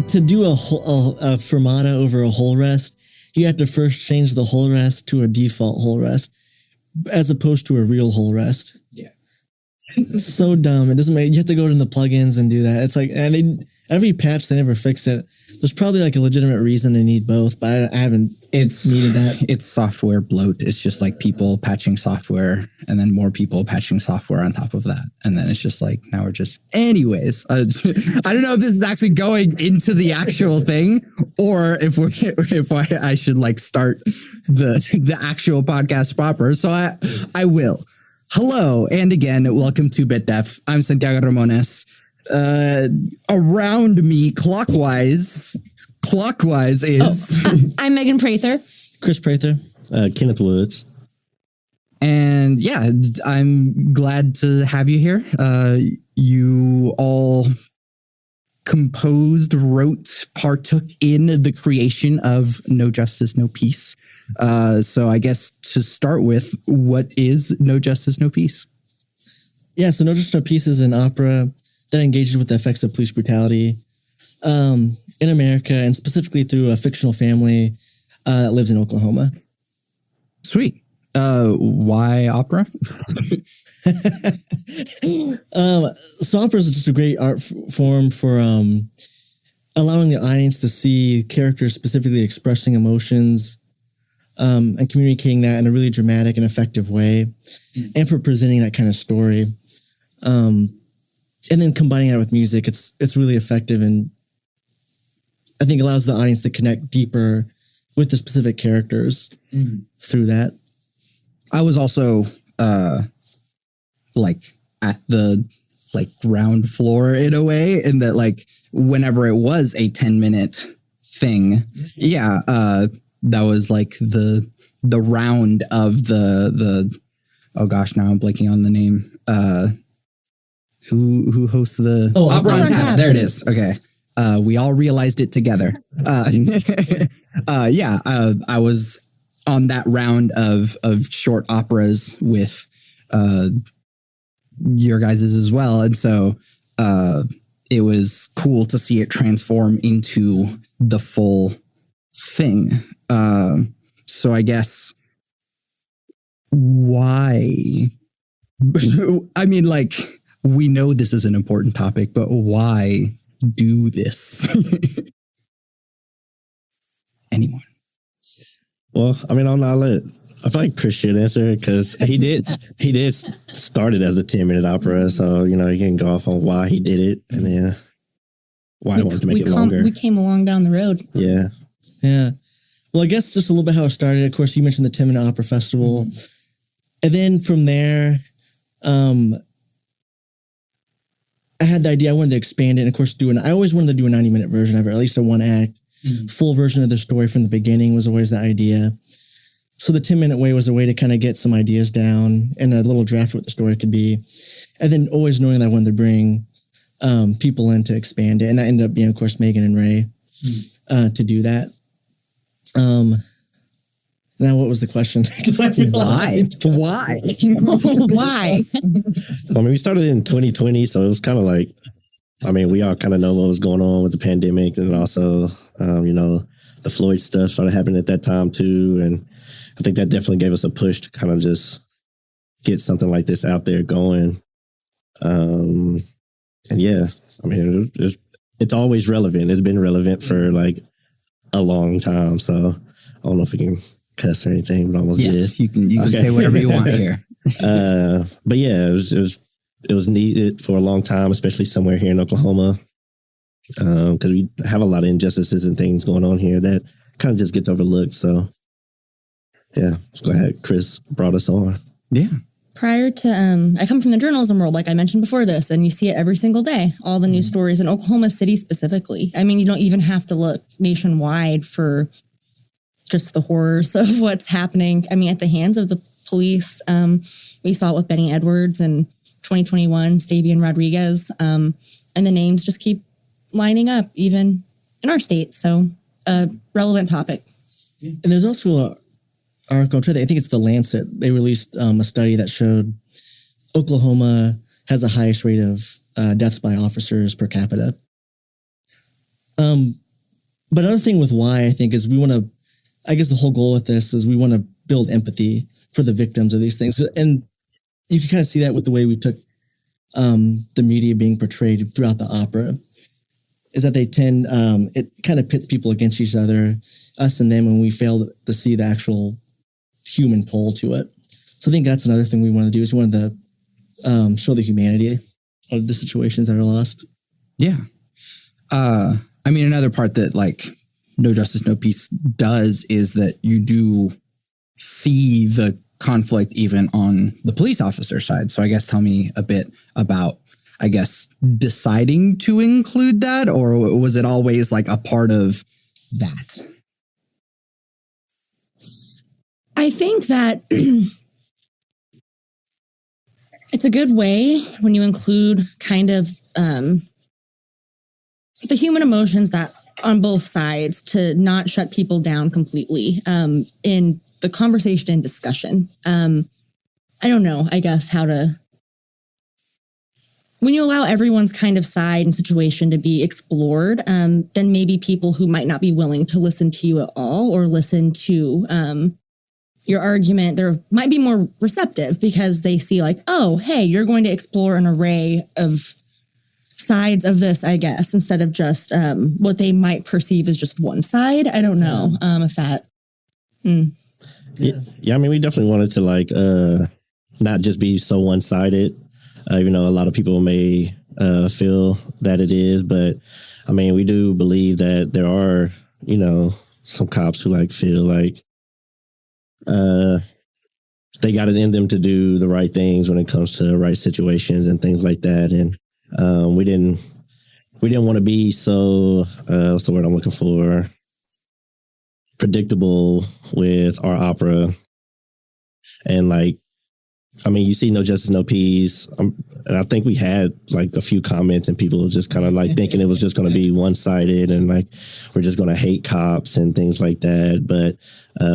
to do a fermata over a whole rest, you have to first change the whole rest to a default whole rest, as opposed to a real whole rest. Yeah. It's so dumb. It doesn't make, you have to go in the plugins and do that. It's like, and every patch, they never fix it. There's probably like a legitimate reason to need both, but I haven't needed that. It's software bloat. It's just like people patching software and then more people patching software on top of that. And then it's just like, now we're just, anyways, I don't know if this is actually going into the actual thing or if I should like start the actual podcast proper. So I will. Hello. And again, welcome to Bit Def. I'm Santiago Ramones. Around me clockwise is I'm Megan Prather. Chris Prather. Kenneth Woods. And yeah, I'm glad to have you here. You all composed, wrote, partook in the creation of No Justice, No Peace. So I guess to start with, what is No Justice, No Peace? Yeah, so No Justice, No Peace is an opera that engages with the effects of police brutality in America, and specifically through a fictional family that lives in Oklahoma. Sweet. Why opera? So opera is just a great art form for allowing the audience to see characters specifically expressing emotions and communicating that in a really dramatic and effective way, and for presenting that kind of story. And then combining that with music, it's really effective, and I think allows the audience to connect deeper with the specific characters through that. I was also like at the like ground floor in a way, in that like whenever it was a 10-minute thing, that was like the round of the oh gosh, now I'm blanking on the name. Who hosts the Opera on Tap? There it is. Okay. We all realized it together. I was on that round of short operas with your guys's as well. And so it was cool to see it transform into the full thing. So I guess why? I mean, like, we know this is an important topic, but why do this? Anyone? Well, I mean, I feel like Chris should answer, because he did start it as a 10-minute opera. So, you know, he can go off on why he did it and then why he wanted to make it longer. We came along down the road. Yeah. Yeah. Well, I guess just a little bit how it started. Of course, you mentioned the 10-minute opera festival. And then from there, I had the idea I wanted to expand it, and of course I always wanted to do a 90-minute version of it, or at least a one-act full version of the story from the beginning was always the idea. So the 10-minute way was a way to kind of get some ideas down and a little draft of what the story could be. And then always knowing that I wanted to bring people in to expand it. And that ended up being, of course, Megan and Ray to do that. Now, what was the question? Why? Why? Well, I mean, we started in 2020, so it was kind of like, I mean, we all kind of know what was going on with the pandemic, and also, you know, the Floyd stuff started happening at that time too. And I think that definitely gave us a push to kind of just get something like this out there going. And yeah, I mean, it's always relevant. It's been relevant for like a long time. So I don't know if we can cuss or anything, but almost did. You can say whatever you want here. But yeah, it was needed for a long time, especially somewhere here in Oklahoma, because we have a lot of injustices and things going on here that kind of just gets overlooked. So yeah, let's go ahead. Chris brought us on. Yeah. Prior to, I come from the journalism world, like I mentioned before this, and you see it every single day, all the news stories in Oklahoma City specifically. I mean, you don't even have to look nationwide for just the horrors of what's happening. I mean, at the hands of the police. We saw it with Benny Edwards and 2021, Stavian Rodriguez. And the names just keep lining up, even in our state. So a relevant topic. And there's also an article, I think it's the Lancet. They released a study that showed Oklahoma has the highest rate of deaths by officers per capita. But another thing with why I think is we want to, I guess the whole goal with this is we want to build empathy for the victims of these things. And you can kind of see that with the way we took the media being portrayed throughout the opera, is that they tend, it kind of pits people against each other, us and them, when we fail to see the actual human pull to it. So I think that's another thing we want to do, is we want to show the humanity of the situations that are lost. Yeah. I mean, another part that like No Justice, No Peace does is that you do see the conflict even on the police officer side. So I guess tell me a bit about, I guess, deciding to include that, or was it always like a part of that? I think that it's a good way when you include kind of the human emotions that on both sides, to not shut people down completely in the conversation and discussion. I don't know, I guess, how to... When you allow everyone's kind of side and situation to be explored, then maybe people who might not be willing to listen to you at all or listen to your argument, they might be more receptive because they see like, oh, hey, you're going to explore an array of sides of this, I guess, instead of just what they might perceive as just one side. I don't know if that... Yeah, I mean, we definitely wanted to like not just be so one-sided. You know, a lot of people may feel that it is, but I mean, we do believe that there are, you know, some cops who like feel like they got it in them to do the right things when it comes to right situations and things like that. And we didn't want to be so what's the word I'm looking for? Predictable with our opera. And like, I mean, you see No Justice, No Peace. And I think we had like a few comments and people just kind of like thinking it was just going to be one-sided and like we're just going to hate cops and things like that. But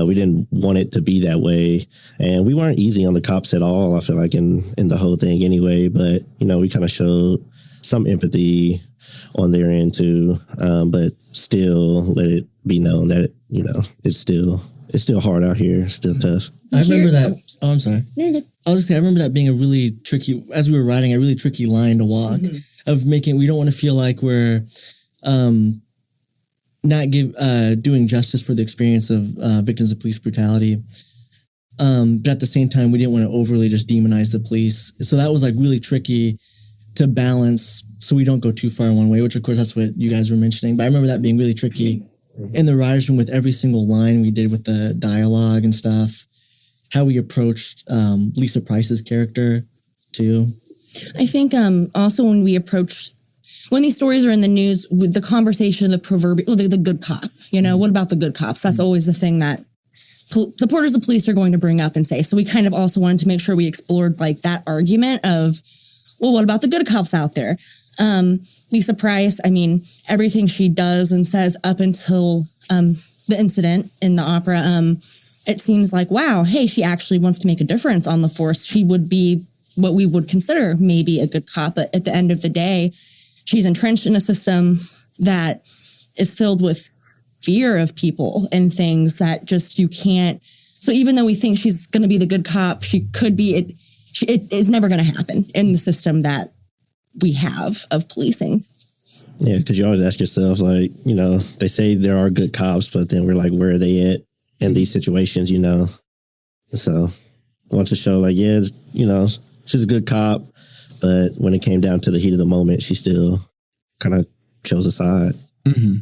we didn't want it to be that way. And we weren't easy on the cops at all, I feel like, in the whole thing anyway. But, you know, we kind of showed some empathy on their end too, but still let it be known that, you know, it's still hard out here, still tough. I remember that. Oh, I'm sorry. No, no. I was just saying, I remember that being a really tricky, as we were writing, a really tricky line to walk of making, we don't want to feel like we're not doing justice for the experience of victims of police brutality. But at the same time, we didn't want to overly just demonize the police. So that was like really tricky to balance so we don't go too far in one way, which of course that's what you guys were mentioning. But I remember that being really tricky in the writer's room with every single line we did with the dialogue and stuff, how we approached Lisa Price's character too. I think also when these stories are in the news, with the conversation, the proverbial, the good cop, you know, what about the good cops? That's always the thing that supporters of police are going to bring up and say. So we kind of also wanted to make sure we explored like that argument of, well, what about the good cops out there? Lisa Price, I mean, everything she does and says up until the incident in the opera, it seems like, wow, hey, she actually wants to make a difference on the force. She would be what we would consider maybe a good cop. But at the end of the day, she's entrenched in a system that is filled with fear of people and things that just you can't. So even though we think she's going to be the good cop, she could be, it is never going to happen in the system that we have of policing. Yeah, because you always ask yourself, like, you know, they say there are good cops, but then we're like, where are they at in these situations, you know? So I want to show, like, yeah, you know, she's a good cop, but when it came down to the heat of the moment, she still kind of chose a side. Mm-hmm.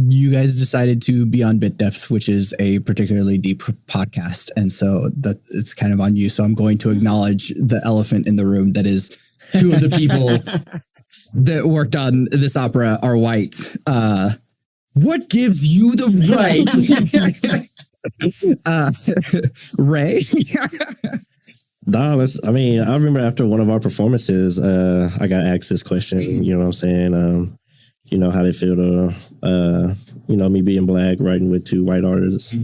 You guys decided to be on Bit Depth, which is a particularly deep podcast. And so that it's kind of on you. So I'm going to acknowledge the elephant in the room that is two of the people that worked on this opera are white. What gives you the right? Ray? No, I mean, I remember after one of our performances, I got asked this question, you know what I'm saying? You know, how they feel to, you know, me being black, writing with two white artists,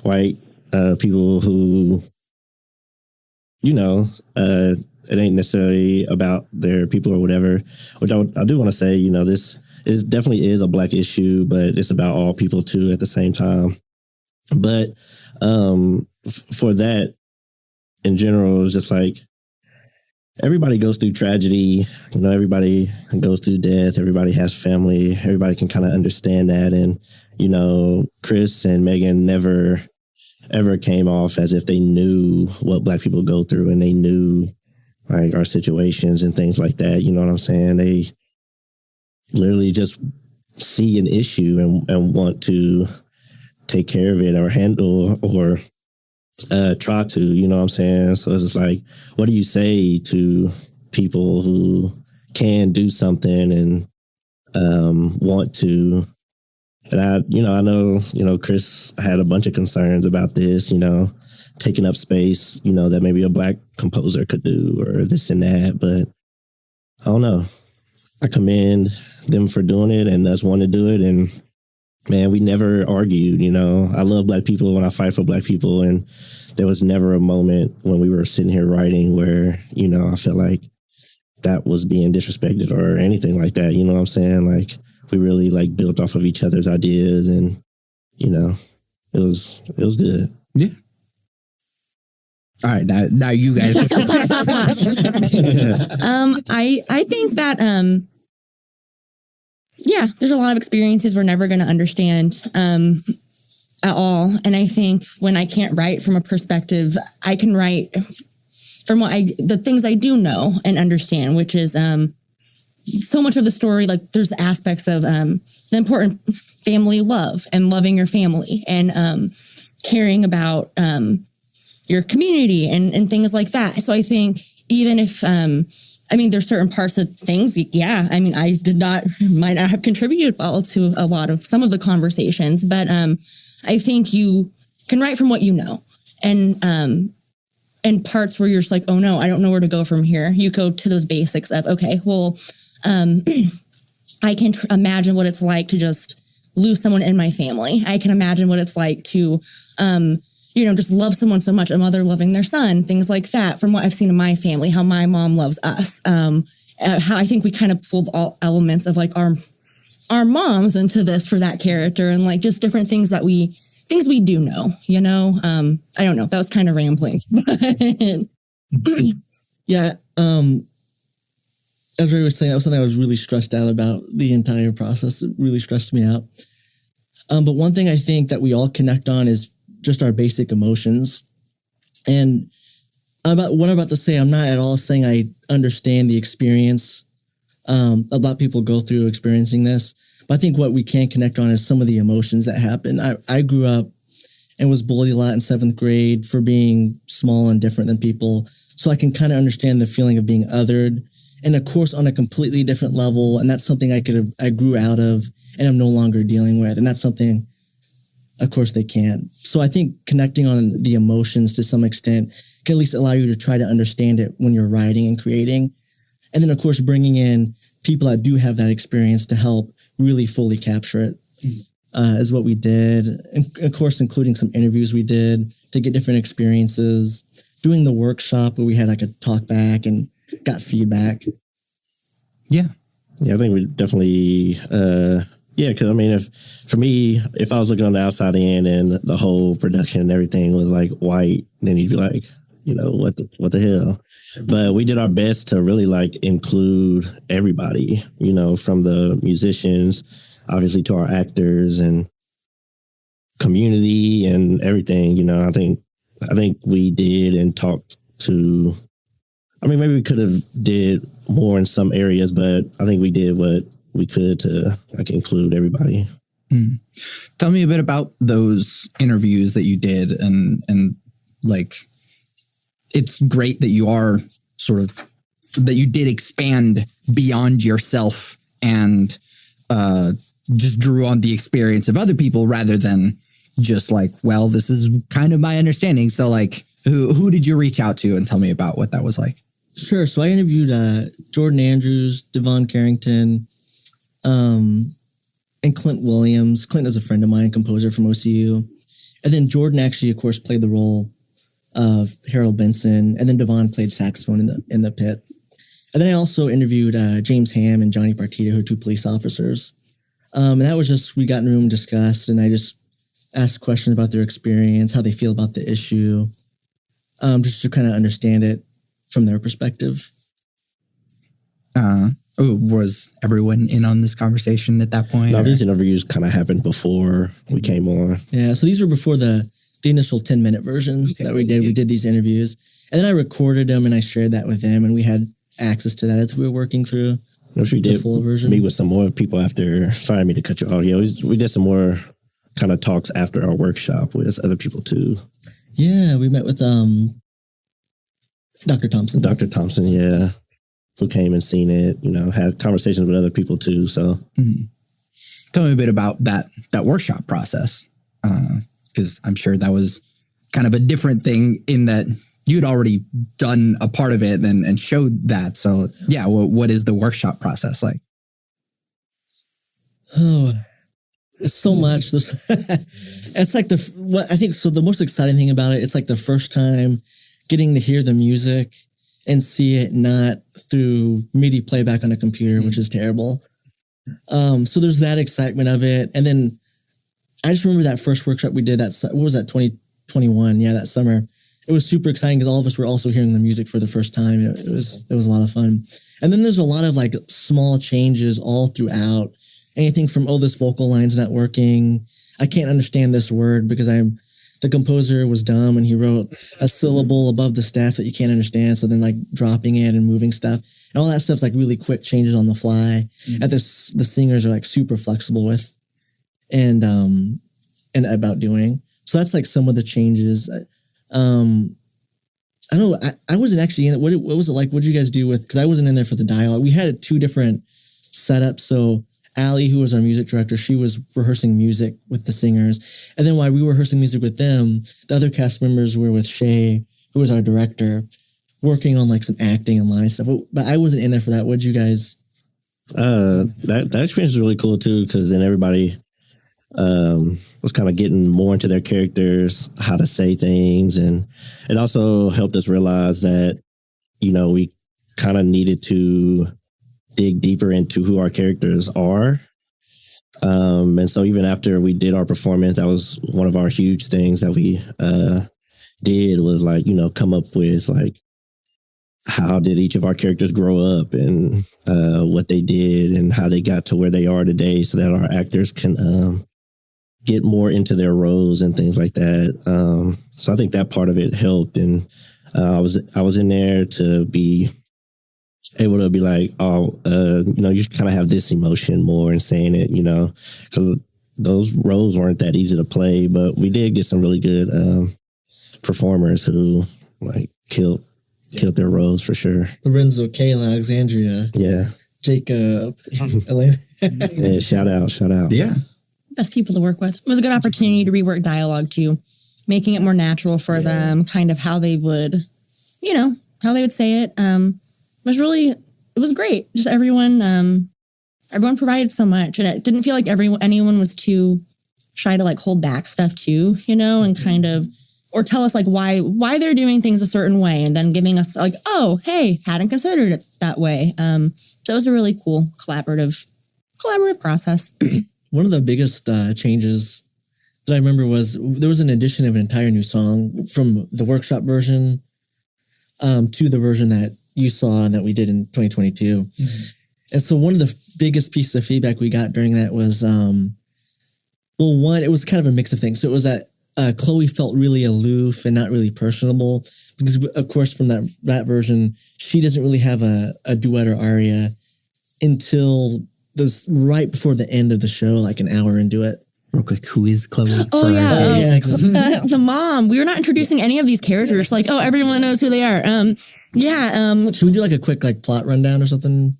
white people who, you know, it ain't necessarily about their people or whatever, which I do want to say, you know, this definitely is a Black issue, but it's about all people too at the same time. But for that, in general, it's just like everybody goes through tragedy. You know, everybody goes through death. Everybody has family. Everybody can kind of understand that. And, you know, Chris and Megan never ever came off as if they knew what Black people go through and they knew like our situations and things like that. You know what I'm saying? They literally just see an issue and want to take care of it or handle or try to, you know what I'm saying? So it's just like, what do you say to people who can do something and want to? And I know, Chris had a bunch of concerns about this, you know, taking up space, you know, that maybe a Black composer could do or this and that. But I don't know. I commend them for doing it and us wanting to do it. And man, we never argued, you know. I love Black people when I fight for Black people. And there was never a moment when we were sitting here writing where, you know, I felt like that was being disrespected or anything like that. You know what I'm saying? Like, we really like built off of each other's ideas and, you know, it was good. Yeah. All right. Now you guys. I think that, there's a lot of experiences we're never going to understand at all. And I think when I can't write from a perspective, I can write from the things I do know and understand, which is so much of the story. Like there's aspects of the important family love and loving your family and caring about your community and things like that. So I think even if there's certain parts of things. Yeah. I mean, might not have contributed well to a lot of some of the conversations, but I think you can write from what you know and parts where you're just like, oh no, I don't know where to go from here. You go to those basics of, okay, well, I can imagine what it's like to just lose someone in my family. I can imagine what it's like to, just love someone so much, a mother loving their son, things like that. From what I've seen in my family, how my mom loves us, how I think we kind of pulled all elements of like our moms into this for that character, and like just different things we do know. You know, I don't know. That was kind of rambling. Yeah. As Ray was saying, that was something I was really stressed out about the entire process. It really stressed me out. But one thing I think that we all connect on is just our basic emotions. And what I'm about to say, I'm not at all saying I understand the experience a lot of people go through experiencing this. But I think what we can connect on is some of the emotions that happen. I grew up and was bullied a lot in 7th grade for being small and different than people. So I can kind of understand the feeling of being othered. And of course, on a completely different level. And that's something I grew out of and I'm no longer dealing with. And that's something, of course, they can't. So I think connecting on the emotions to some extent can at least allow you to try to understand it when you're writing and creating. And then, of course, bringing in people that do have that experience to help really fully capture it is what we did. And of course, including some interviews we did to get different experiences, doing the workshop where we had like a talk back and got feedback. Yeah. Yeah, I think we definitely, because I mean, if I was looking on the outside in and the whole production and everything was like white, then you'd be like, what the hell? But we did our best to really like include everybody, from the musicians, obviously to our actors and community and everything. I think we did and talked to. I mean, maybe we could have did more in some areas, but I think we did what we could to like include everybody. Mm. Tell me a bit about those interviews that you did, and like, it's great that you are that you did expand beyond yourself and just drew on the experience of other people rather than just like, well, this is kind of my understanding. So like, who did you reach out to, and tell me about what that was like? Sure. So I interviewed Jordan Andrews, Devon Carrington, and Clint Williams. Clint is a friend of mine, composer from OCU. And then Jordan actually, of course, played the role of Harold Benson, and then Devon played saxophone in the pit. And then I also interviewed James Ham and Johnny Partita, who are 2 police officers. And that was just, we got in a room, discussed, and I just asked questions about their experience, how they feel about the issue, just to kind of understand it from their perspective. Was everyone in on this conversation at that point? No, these interviews kind of happened before we came on. Yeah, so these were before the initial 10-minute version that we did. We did these interviews, and then I recorded them and I shared that with them, and we had access to that as we were working through we did full version. Meet with some more people after. Sorry me to cut you off. Yeah, we did some more kind of talks after our workshop with other people too. Yeah, we met with Dr. Thompson. Dr. Thompson, yeah, who came and seen it. Had conversations with other people too. So, Tell me a bit about that workshop process, because I'm sure that was kind of a different thing in that you'd already done a part of it and showed that. So, yeah, what is the workshop process like? Oh, it's so much. It's like I think so. The most exciting thing about it, it's like the first time getting to hear the music and see it not through MIDI playback on a computer, which is terrible. So there's that excitement of it. And then I just remember that first workshop we did, what was that, 2021? Yeah, that summer. It was super exciting because all of us were also hearing the music for the first time. It was a lot of fun. And then there's a lot of like small changes all throughout. Anything from, this vocal line's not working. I can't understand this word because the composer was dumb and he wrote a syllable above the staff that you can't understand. So then like dropping it and moving stuff and all that stuff's like really quick changes on the fly. And the singers are like super flexible with and about doing. So that's like some of the changes. I don't know. I wasn't actually in it. What was it like? What did you guys do with, because I wasn't in there for the dialogue. We had 2 different setups. So Allie, who was our music director, she was rehearsing music with the singers. And then while we were rehearsing music with them, the other cast members were with Shay, who was our director, working on like some acting and line stuff. But I wasn't in there for that. What did you guys? That experience was really cool too, because then everybody was kind of getting more into their characters, how to say things. And it also helped us realize that, we kind of needed to dig deeper into who our characters are. And so even after we did our performance, that was one of our huge things that we did was like, come up with like, how did each of our characters grow up and what they did and how they got to where they are today so that our actors can get more into their roles and things like that. So I think that part of it helped. And I was in there to be able to be like, you kind of have this emotion more and saying it, because those roles weren't that easy to play, but we did get some really good performers who like killed their roles for sure. Lorenzo, Kayla, Alexandria. Yeah. Jacob. Elena. Yeah, shout out. Yeah. Best people to work with. It was a good opportunity to rework dialogue too, making it more natural for them, kind of how they would, how they would say it. It was great. Just everyone provided so much, and it didn't feel like anyone was too shy to like hold back stuff too, and kind of, or tell us like why they're doing things a certain way, and then giving us like, oh, hey, hadn't considered it that way. So it was a really cool collaborative process. One of the biggest changes that I remember was there was an addition of an entire new song from the workshop version to the version that you saw and that we did in 2022. Mm-hmm. And so one of the biggest pieces of feedback we got during that was, one, it was kind of a mix of things. So it was that Chloe felt really aloof and not really personable because, of course, from that version, she doesn't really have a duet or aria until right before the end of the show, like an hour into it. Real quick, who is Chloe? Oh, yeah. The mom. We were not introducing any of these characters. Like, everyone knows who they are. Should we do like a quick like plot rundown or something?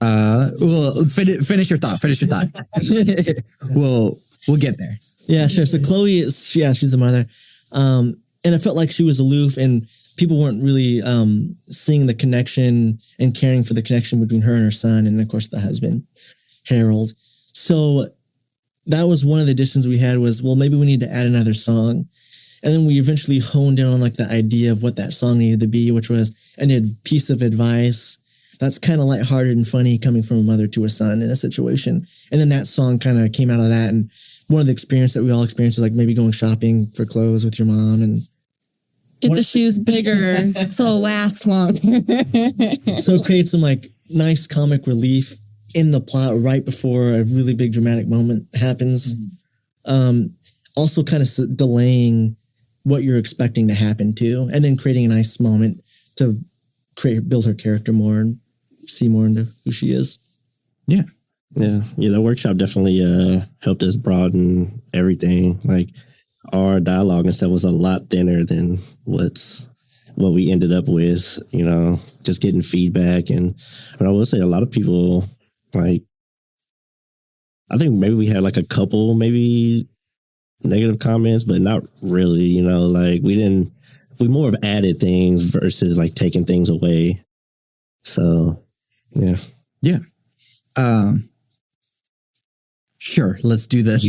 Well, finish your thought. We'll get there. Yeah, sure. So Chloe is, she's the mother. And it felt like she was aloof and people weren't really seeing the connection and caring for the connection between her and her son and, of course, the husband, Harold. So that was one of the additions we had was, maybe we need to add another song. And then we eventually honed in on like the idea of what that song needed to be, which was a piece of advice that's kind of lighthearted and funny coming from a mother to a son in a situation. And then that song kind of came out of that. And one of the experience that we all experienced was like maybe going shopping for clothes with your mom and get the shoes bigger so it'll last long. so create some like nice comic relief in the plot right before a really big dramatic moment happens. Also kind of delaying what you're expecting to happen too, and then creating a nice moment to build her character more and see more into who she is. Yeah. Yeah. The workshop definitely helped us broaden everything. Like our dialogue and stuff was a lot thinner than what we ended up with, just getting feedback. And I will say a lot of people, like, I think maybe we had like a couple maybe negative comments, but not really, like we more of added things versus like taking things away. So, yeah. Yeah. Sure. Let's do this.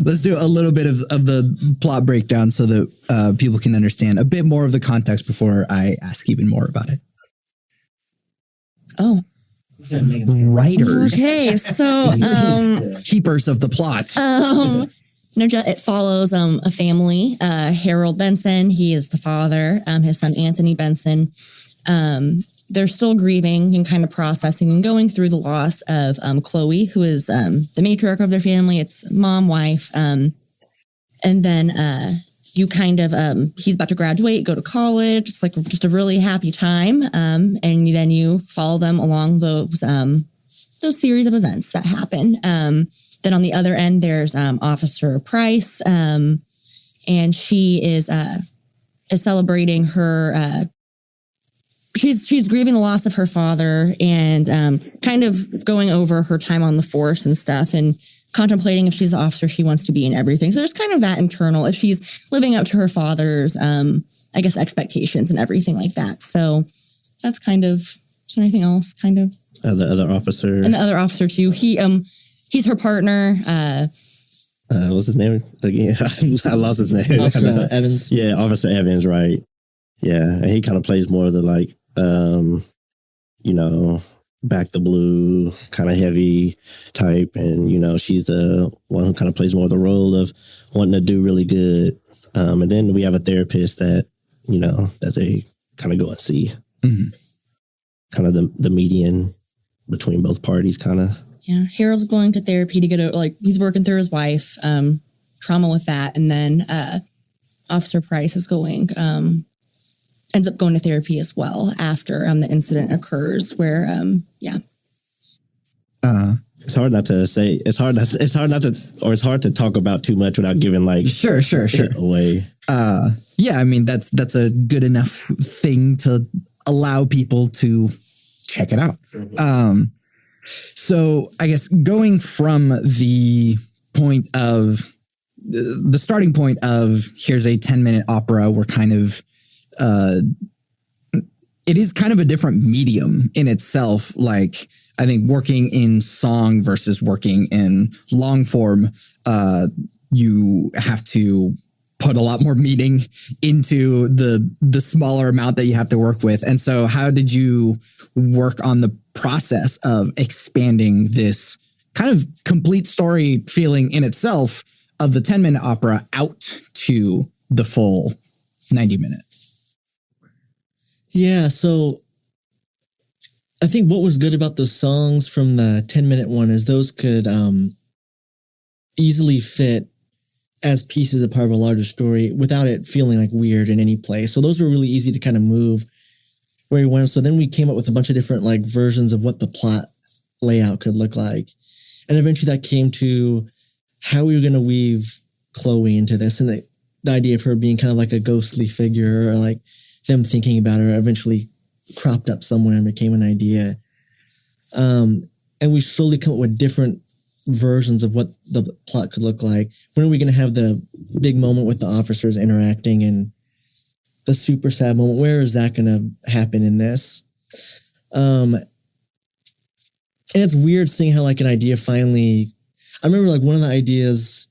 Let's do a little bit of the plot breakdown so that people can understand a bit more of the context before I ask even more about it. Oh. Writers. Okay. So, keepers of the plot. It follows a family. Harold Benson, he is the father. His son Anthony Benson. They're still grieving and kind of processing and going through the loss of Chloe, who is the matriarch of their family. It's mom, wife, and then you kind of he's about to graduate, go to college. It's like just a really happy time, and then you follow them along those series of events that happen. Then on the other end, there's Officer Price, and she is celebrating her. She's grieving the loss of her father and kind of going over her time on the force and stuff and contemplating if she's the officer she wants to be and everything. So there's kind of that internal, if she's living up to her father's, I guess, expectations and everything like that. So that's kind of, is there anything else kind of? The other officer. And the other officer too. He's her partner. What's his name again? I lost his name. Officer Evans. Yeah, Officer Evans, right. Yeah, and he kind of plays more of the like, back the blue, kind of heavy type. And, she's the one who kind of plays more of the role of wanting to do really good. And then we have a therapist that, that they kind of go and see. Mm-hmm. Kind of the median between both parties, kind of. Yeah, Harold's going to therapy to get he's working through his wife, trauma with that. And then Officer Price is ends up going to therapy as well after the incident occurs where, It's hard not to say, it's hard to talk about too much without giving like sure away. Yeah, I mean, that's a good enough thing to allow people to check it out. So I guess going from the point of the starting point of here's a 10-minute opera, we're kind of, it is kind of a different medium in itself. Like, I think working in song versus working in long form, you have to put a lot more meaning into the smaller amount that you have to work with. And so how did you work on the process of expanding this kind of complete story feeling in itself of the 10-minute opera out to the full 90 minutes? Yeah, so I think what was good about the songs from the 10-minute one is those could easily fit as pieces of part of a larger story without it feeling like weird in any place. So those were really easy to kind of move where we went. So then we came up with a bunch of different like versions of what the plot layout could look like. And eventually that came to how we were going to weave Chloe into this. And the idea of her being kind of like a ghostly figure or like them thinking about her eventually cropped up somewhere and became an idea. And we slowly come up with different versions of what the plot could look like. When are we going to have the big moment with the officers interacting and the super sad moment? Where is that going to happen in this? And it's weird seeing how like an idea finally, I remember like one of the ideas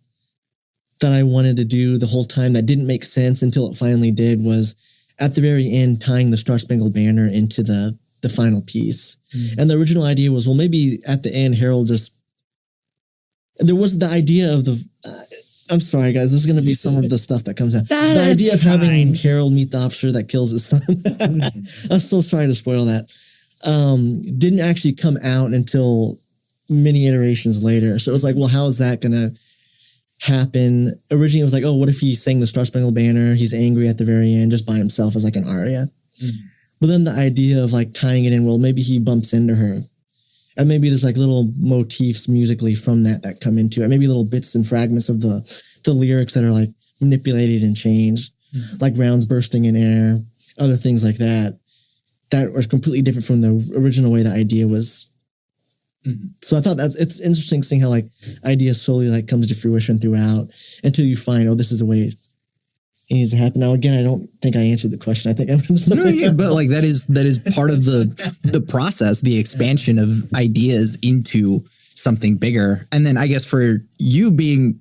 that I wanted to do the whole time that didn't make sense until it finally did was at the very end tying the Star Spangled Banner into the final piece. And the original idea was, well, maybe at the end Harold just, there was the idea of the I'm sorry guys, there's going to be some of the stuff that comes out. The idea of having Harold meet the officer that kills his son. I'm still trying to spoil that. Didn't actually come out until many iterations later. So it was like, well, how is that going to happen? Originally it was like, oh, what if he sang the Star Spangled Banner? He's angry at the very end just by himself as like an aria. But then the idea of like tying it in, well, maybe he bumps into her. And maybe there's like little motifs musically from that come into it. Maybe little bits and fragments of the lyrics that are like manipulated and changed, like rounds bursting in air, other things like that. That was completely different from the original way the idea was. So I thought it's interesting seeing how like idea slowly like comes to fruition throughout until you find, oh, this is the way it needs to happen. Now again, I don't think I answered the question. I think I'm just but like that is part of the process, the expansion of ideas into something bigger. And then I guess for you being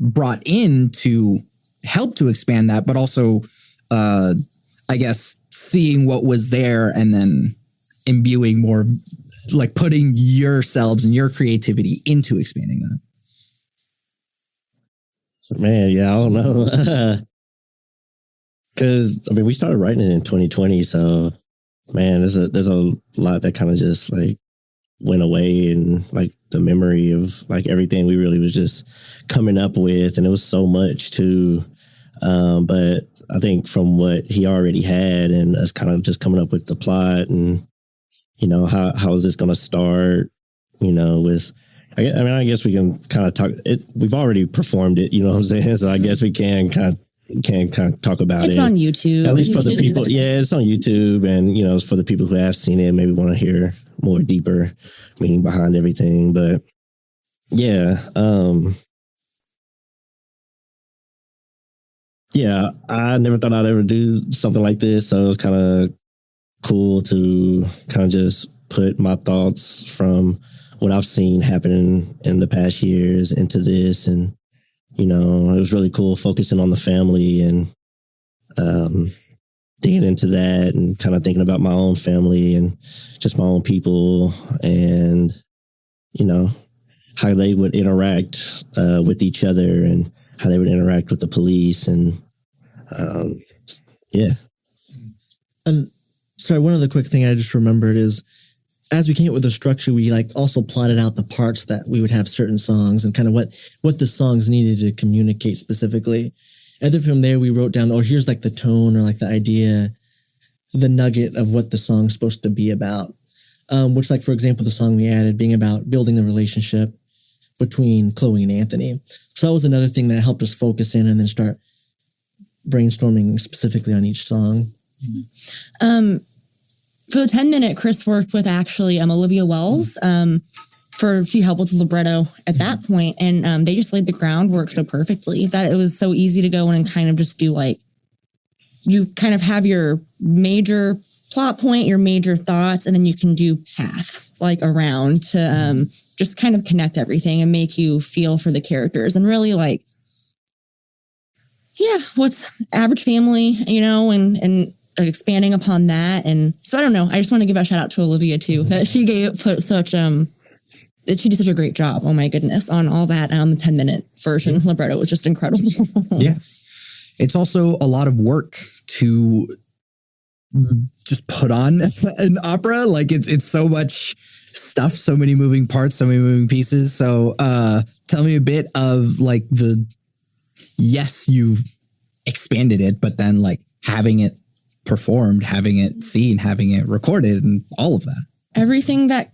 brought in to help to expand that, but also I guess seeing what was there and then imbuing more, like putting yourselves and your creativity into expanding that. Man, yeah, I don't know. Because I mean, we started writing it in 2020, so man, there's a lot that kind of just like went away, and like the memory of like everything we really was just coming up with, and it was so much too. But I think from what he already had, and us kind of just coming up with the plot, and you know how is this going to start? You know, with I guess we can kind of talk. We've already performed it, you know what I'm saying? So I guess we can kind of talk about it. It's on YouTube. At least for the people. Yeah, it's on YouTube. And, you know, it's for the people who have seen it, maybe want to hear more deeper meaning behind everything. But yeah. Yeah, I never thought I'd ever do something like this. So it was kind of cool to kind of just put my thoughts from what I've seen happening in the past years into this. And you know, it was really cool focusing on the family and digging into that and kind of thinking about my own family and just my own people and, you know, how they would interact with each other and how they would interact with the police. And yeah. And sorry, one other quick thing I just remembered is as we came up with the structure, we like also plotted out the parts that we would have certain songs and kind of what the songs needed to communicate specifically. And then from there, we wrote down, oh, here's like the tone or like the idea, the nugget of what the song's supposed to be about. Which like, for example, the song we added being about building the relationship between Chloe and Anthony. So that was another thing that helped us focus in and then start brainstorming specifically on each song. For the 10-minute, Chris worked with actually Olivia Wells she helped with the libretto at that point, and they just laid the groundwork so perfectly that it was so easy to go in and kind of just do like, you kind of have your major plot point, your major thoughts, and then you can do paths like around to just kind of connect everything and make you feel for the characters and really like, yeah, what's average family, you know, and expanding upon that. And so I don't know. I just want to give a shout out to Olivia too, that she put such that she did such a great job. Oh my goodness, on all that. The 10-minute version libretto was just incredible. Yes, it's also a lot of work to just put on an opera. Like it's so much stuff, so many moving parts, so many moving pieces. So tell me a bit of like yes, you've expanded it, but then like having it performed, having it seen, having it recorded, and all of that. Everything that,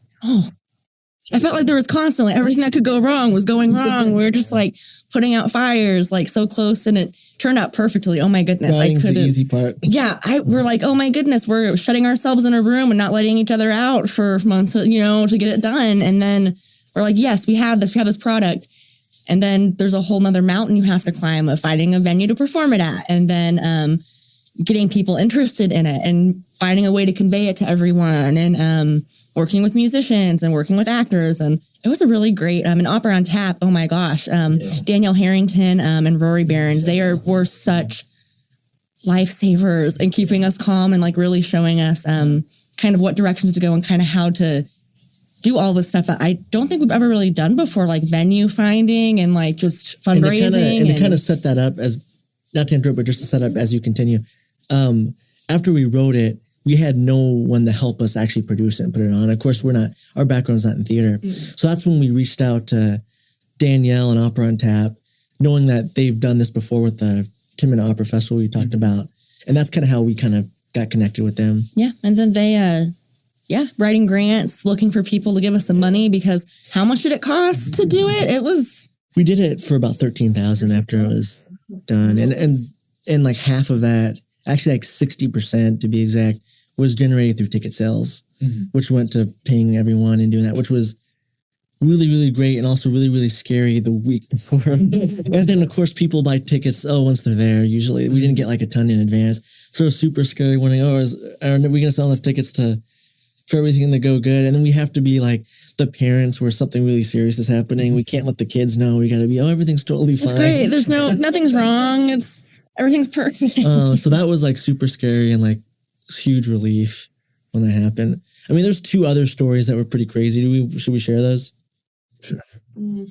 I felt like there was constantly everything that could go wrong was going wrong. We were just like putting out fires, like so close, and it turned out perfectly. Oh my goodness. Writing's the easy part. Yeah. We're like, oh my goodness, we're shutting ourselves in a room and not letting each other out for months, you know, to get it done. And then we're like, yes, we have this product. And then there's a whole nother mountain you have to climb of finding a venue to perform it at. And then, getting people interested in it and finding a way to convey it to everyone, and working with musicians and working with actors. And it was a really great, an opera on tap. Oh my gosh. Danielle Harrington and Rory Behrens, were such lifesavers and keeping us calm and like really showing us kind of what directions to go and kind of how to do all this stuff that I don't think we've ever really done before, like venue finding and like just fundraising. And to kind of set that up as, not to interrupt, but just to set up as you continue. After we wrote it, we had no one to help us actually produce it and put it on. Of course, our background's not in theater. Mm-hmm. So that's when we reached out to Danielle and Opera on Tap, knowing that they've done this before with the 10-Minute Opera Festival we talked about. And that's kind of how we kind of got connected with them. Yeah. And then they, writing grants, looking for people to give us some money, because how much did it cost to do it? We did it for about $13,000 after it was done. And like half of that, actually like 60% to be exact, was generated through ticket sales, which went to paying everyone and doing that, which was really, really great and also really, really scary the week before. And then, of course, people buy tickets, once they're there, usually. We didn't get like a ton in advance. So it was super scary wondering, are we going to sell enough tickets for everything to go good? And then we have to be like the parents where something really serious is happening. We can't let the kids know. We got to be, everything's totally fine. It's great. Nothing's wrong. Everything's perfect. So that was like super scary and like huge relief when that happened. I mean, there's 2 other stories that were pretty crazy. Should we share those? Sure.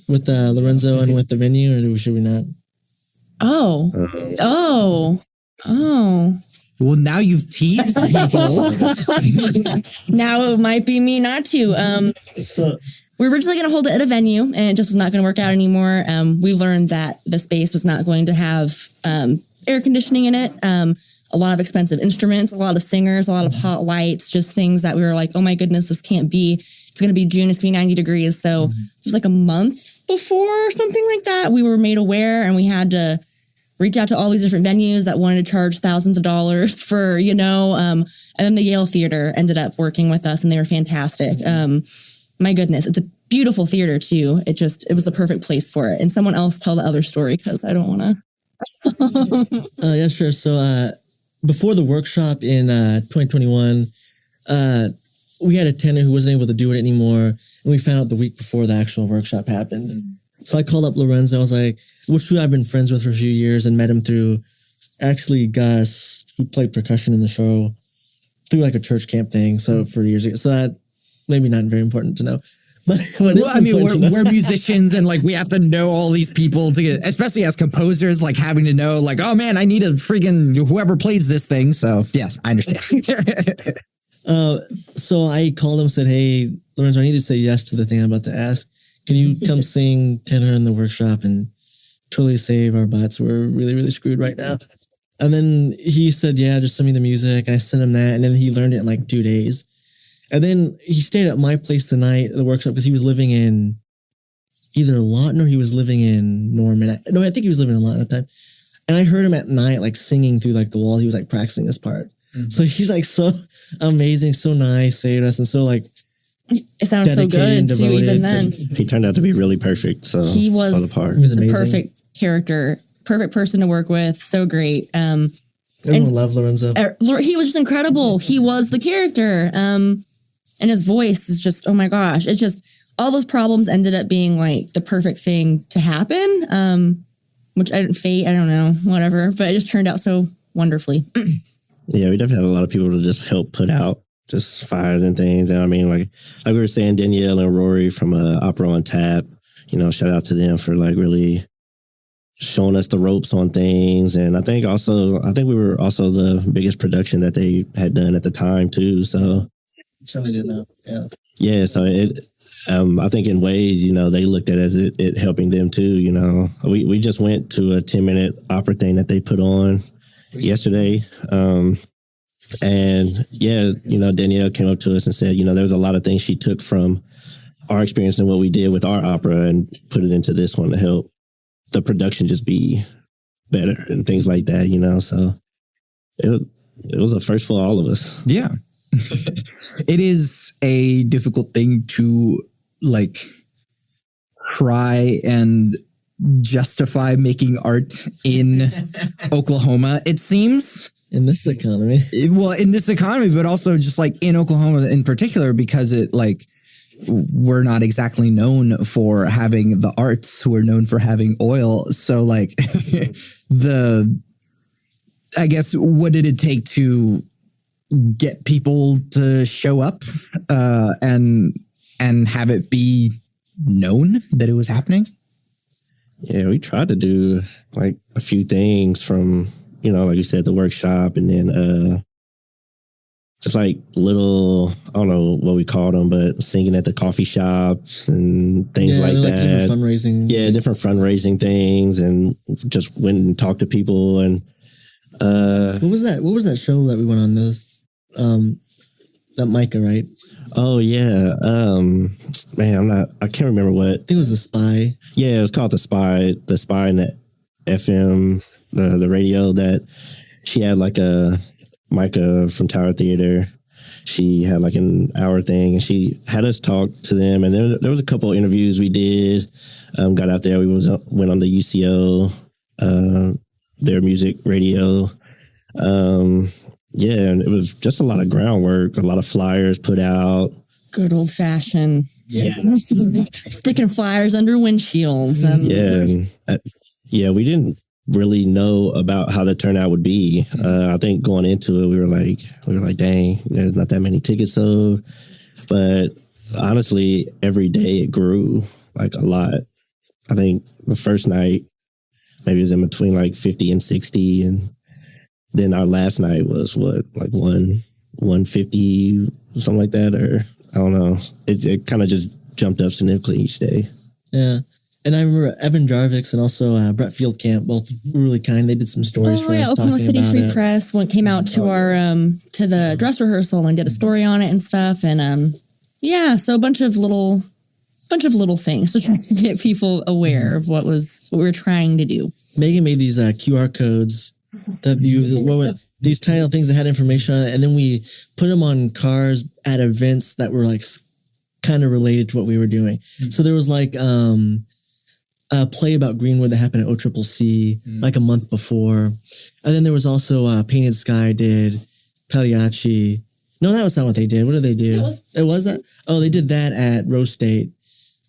With Lorenzo and with the venue, or should we not? Oh. Well, now you've teased people. Now it might be me not to. So we were originally going to hold it at a venue, and it just was not going to work out anymore. We learned that the space was not going to have air conditioning in it. A lot of expensive instruments, a lot of singers, a lot of hot lights, just things that we were like, oh my goodness, this can't be. It's going to be June, it's going to be 90 degrees. So it was like a month before or something like that. We were made aware, and we had to reach out to all these different venues that wanted to charge thousands of dollars for, and then the Yale Theater ended up working with us, and they were fantastic. My goodness, it's a beautiful theater too. It was the perfect place for it. And someone else tell the other story, because I don't want to. Yeah, sure. So before the workshop in 2021, we had a tenant who wasn't able to do it anymore, and we found out the week before the actual workshop happened. So I called up Lorenzo. I was like, who I've been friends with for a few years, and met him through actually Gus, who played percussion in the show, through like a church camp thing. So for years ago, so that maybe not very important to know. But we're musicians, and like we have to know all these people to get, especially as composers, like having to know, like, oh man, I need a freaking whoever plays this thing. So yes, I understand. So I called him and said, hey, Lorenzo, I need to say yes to the thing I'm about to ask. Can you come sing tenor in the workshop and totally save our butts? We're really, really screwed right now. And then he said, yeah, just send me the music. I sent him that, and then he learned it in like 2 days. And then he stayed at my place the night of the workshop, because he was living in either Lawton or he was living in Norman. No, I think he was living in Lawton at the time. And I heard him at night, like singing through like the walls. He was like practicing this part. Mm-hmm. So he's like so amazing, so nice, saved us, and so like it sounds so good too. Even then, he turned out to be really perfect. So he was the part. He was amazing. The perfect character, perfect person to work with. So great. Everyone loved Lorenzo. He was just incredible. He was the character. And his voice is just, oh my gosh. It's just, all those problems ended up being like the perfect thing to happen. Which I don't know, whatever. But it just turned out so wonderfully. Yeah, we definitely had a lot of people to just help put out just fires and things. And I mean, like we were saying, Danielle and Rory from Opera on Tap, shout out to them for like really showing us the ropes on things. And I think we were also the biggest production that they had done at the time too. So certainly didn't know. Yeah. Yeah. So I think in ways, they looked at it as it helping them too. We just went to a 10-minute opera thing that they put on yesterday. And yeah, Danielle came up to us and said, there was a lot of things she took from our experience and what we did with our opera and put it into this one to help the production just be better and things like that, So it was a first for all of us. Yeah. It is a difficult thing to like try and justify making art in Oklahoma, it seems. in this economy. In this economy, but also just like in Oklahoma in particular, because it like we're not exactly known for having the arts. We're known for having oil. So like I guess, what did it take to get people to show up and have it be known that it was happening? Yeah, we tried to do like a few things from, like you said, the workshop, and then just like little, I don't know what we called them, but singing at the coffee shops and things like that. Different fundraising. Yeah, different fundraising things, and just went and talked to people. And what was that? What was that show that we went on? This that Micah, right? Oh yeah, man, I can't remember what. I think it was The Spy. Yeah, it was called The Spy and the FM, the radio that she had like a Micah from Tower Theater. She had like an hour thing, and she had us talk to them. And there was a couple of interviews we did. Got out there. We went on the UCO, their music radio. Yeah, and it was just a lot of groundwork, a lot of flyers put out. Good old fashioned. Yeah. Sticking flyers under windshields. And We didn't really know about how the turnout would be. I think going into it, we were like, dang, there's not that many tickets sold. But honestly, every day it grew like a lot. I think the first night, maybe it was in between like 50 and 60. And then our last night was like 150, something like that. Or I don't know. It kind of just jumped up significantly each day. Yeah. And I remember Evan Jarvix and also Brett Fieldcamp, both really kind. They did some stories for us. Oklahoma talking City about Free it. Press came out to our to the dress rehearsal and did a story on it and stuff. And so a bunch of little things to try to get people aware of what we were trying to do. Megan made these QR codes that these tiny little things that had information on it, and then we put them on cars at events that were like kind of related to what we were doing. Mm-hmm. So there was like a play about Greenwood that happened at OCCC like a month before, and then there was also Painted Sky did Pagliacci. No, that was not what they did. What did they do? It was that. Oh, they did that at Rose State.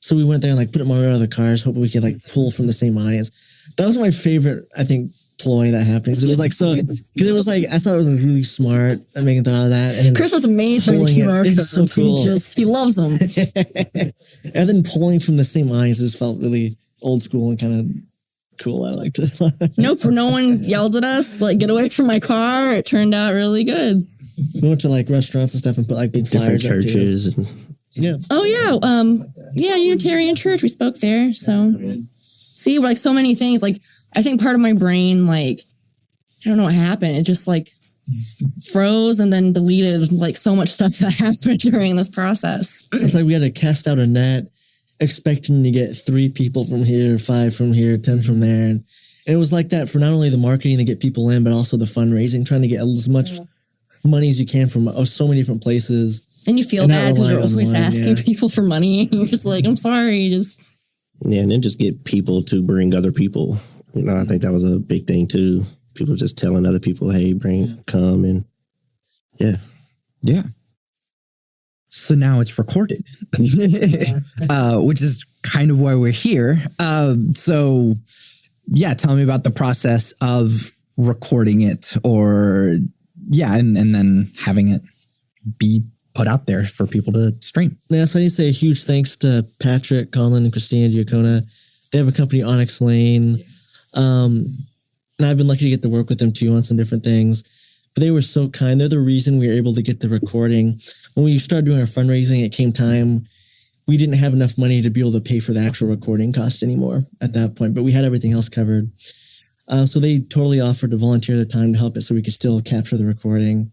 So we went there and like put them on other cars, hoping we could like pull from the same audience. That was my favorite, I think, ploy that happened. It was like because it was like I thought it was really smart at making thought of that. And Chris was amazed by the QR codes. So cool. He loves them. And then pulling from the same audience just felt really old school and kind of cool. I liked it. No one yelled at us like, "Get away from my car!" It turned out really good. We went to like restaurants and stuff and put like big different flyers churches. Yeah. Oh yeah. Unitarian Church. We spoke there. So see, like so many things. Like I think part of my brain, like I don't know what happened. It just like froze and then deleted like so much stuff that happened during this process. It's like we had to cast out a net, expecting to get 3 people from here, 5 from here, 10 from there, and it was like that for not only the marketing to get people in, but also the fundraising, trying to get as much money as you can from so many different places. And you feel bad because you're always asking people for money. And you're just like, I'm sorry, and then just get people to bring other people. I think that was a big thing too. People just telling other people, hey, come and yeah. So now it's recorded, which is kind of why we're here. So tell me about the process of recording it and then having it be put out there for people to stream. Yeah, so I need to say a huge thanks to Patrick, Colin, and Christina Giacona. They have a company, Onyx Lane. And I've been lucky to get to work with them too on some different things. But they were so kind. They're the reason we were able to get the recording. When we started doing our fundraising, it came time. We didn't have enough money to be able to pay for the actual recording cost anymore at that point, but we had everything else covered. So they totally offered to volunteer their time to help it so we could still capture the recording.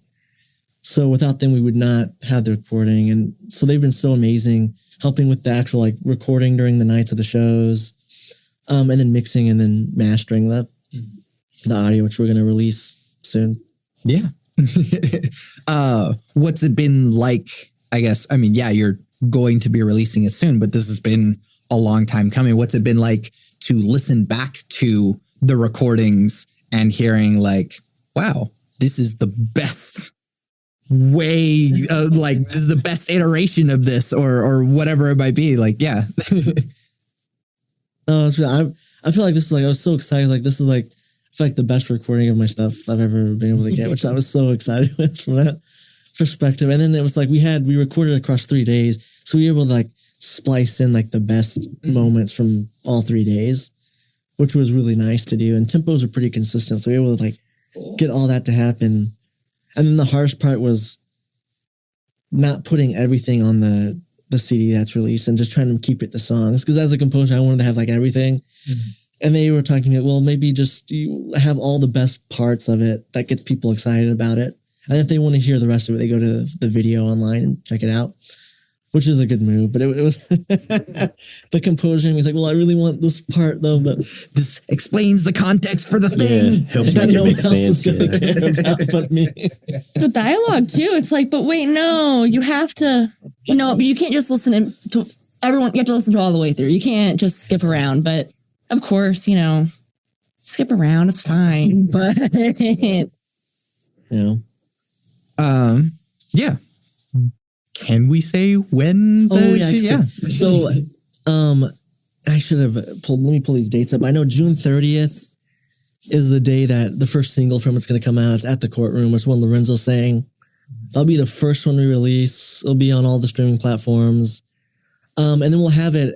So without them, we would not have the recording. And so they've been so amazing, helping with the actual like recording during the nights of the shows, and then mixing and then mastering the audio, which we're going to release soon. Yeah. What's it been like? I guess, you're going to be releasing it soon, but this has been a long time coming. What's it been like to listen back to the recordings and hearing like, wow, this is the best way, like this is the best iteration of this, or whatever it might be. Like, yeah. Oh, it's really, I feel like this is like, I was so excited. Like, this is like, it's like the best recording of my stuff I've ever been able to get, which I was so excited with from that perspective. And then it was like, we recorded across 3 days. So we were able to like splice in like the best moments from all 3 days, which was really nice to do. And tempos are pretty consistent. So we were able to like get all that to happen. And then the hardest part was not putting everything on the CD that's released and just trying to keep it the songs. Because as a composer, I wanted to have like everything. Mm-hmm. And they were talking to me, well, maybe just you have all the best parts of it that gets people excited about it. And if they want to hear the rest of it, they go to the video online and check it out, which is a good move. But it was the composer. He's like, well, I really want this part though, but this explains the context for the thing. Helps make it make sense. Care about but me. The dialogue too. It's like, but wait, no, you have to, you can't just listen to everyone. You have to listen to all the way through. You can't just skip around. But of course, skip around. It's fine. But yeah. Can we say when? So, I should have let me pull these dates up. I know June 30th is the day that the first single from it's going to come out. It's At the Courtroom. It's one Lorenzo sang. That'll be the first one we release. It'll be on all the streaming platforms. And then we'll have it.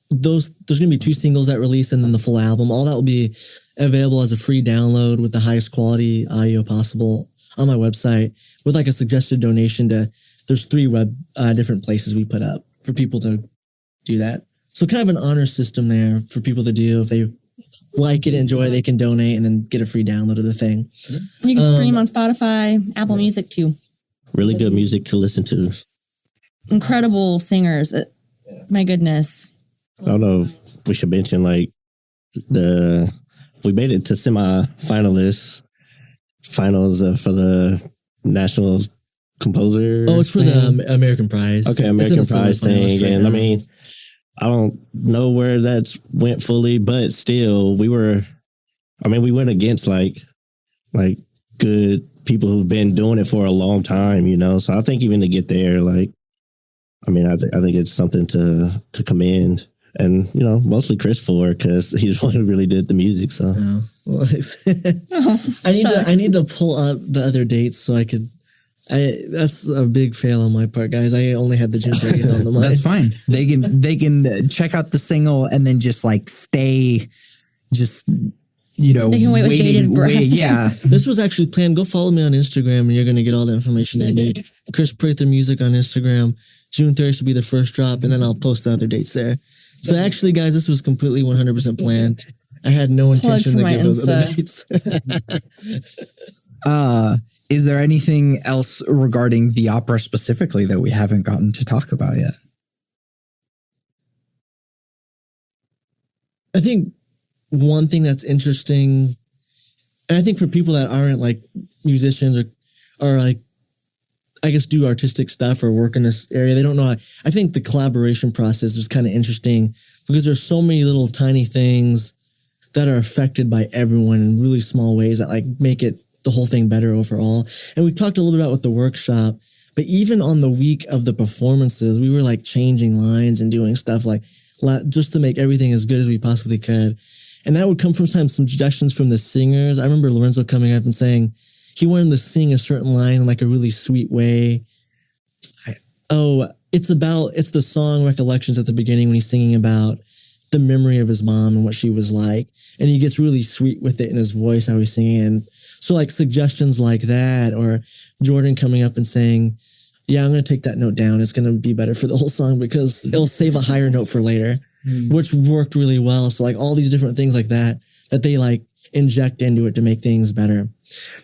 There's going to be 2 singles that release and then the full album. All that will be available as a free download with the highest quality audio possible on my website with like a suggested donation to, there's 3 different places we put up for people to do that. So kind of an honor system there for people to do. If they like it, enjoy it, they can donate and then get a free download of the thing. You can stream on Spotify, Apple Music too. Really good music to listen to. Incredible singers. My goodness. I don't know if we should mention like we made it to finals for the National Composer. Oh, it's for the American Prize. Okay, American Prize thing. And I mean, I don't know where that's went fully, but still we went against like good people who've been doing it for a long time, So I think even to get there, I think it's something to commend. And, mostly Chris for, because he's the one who really did the music. So I need to pull up the other dates so I could. That's a big fail on my part, guys. I only had the June 30th on the mind. That's fine. They can check out the single and then just stay, just they can wait with bated breath. Yeah, this was actually planned. Go follow me on Instagram, and you're going to get all the information you need. Chris Prather Music on Instagram. June 30th will be the first drop, and then I'll post the other dates there. So actually, guys, this was completely 100% planned. I had no intention to give those other dates. Is there anything else regarding the opera specifically that we haven't gotten to talk about yet? I think one thing that's interesting, and I think for people that aren't like musicians or like, I guess, do artistic stuff or work in this area, they don't know. I think the collaboration process is kind of interesting because there's so many little tiny things that are affected by everyone in really small ways that make it the whole thing better overall. And we talked a little bit about with the workshop, but even on the week of the performances, we were changing lines and doing stuff just to make everything as good as we possibly could. And that would come from some suggestions from the singers. I remember Lorenzo coming up and saying he wanted to sing a certain line in a really sweet way. It's the song Recollections at the beginning when he's singing about the memory of his mom and what she was like. And he gets really sweet with it in his voice, how he's singing. And so suggestions like that, or Jordan coming up and saying, yeah, I'm going to take that note down. It's going to be better for the whole song because it'll save a higher note for later, which worked really well. So all these different things like that they inject into it to make things better.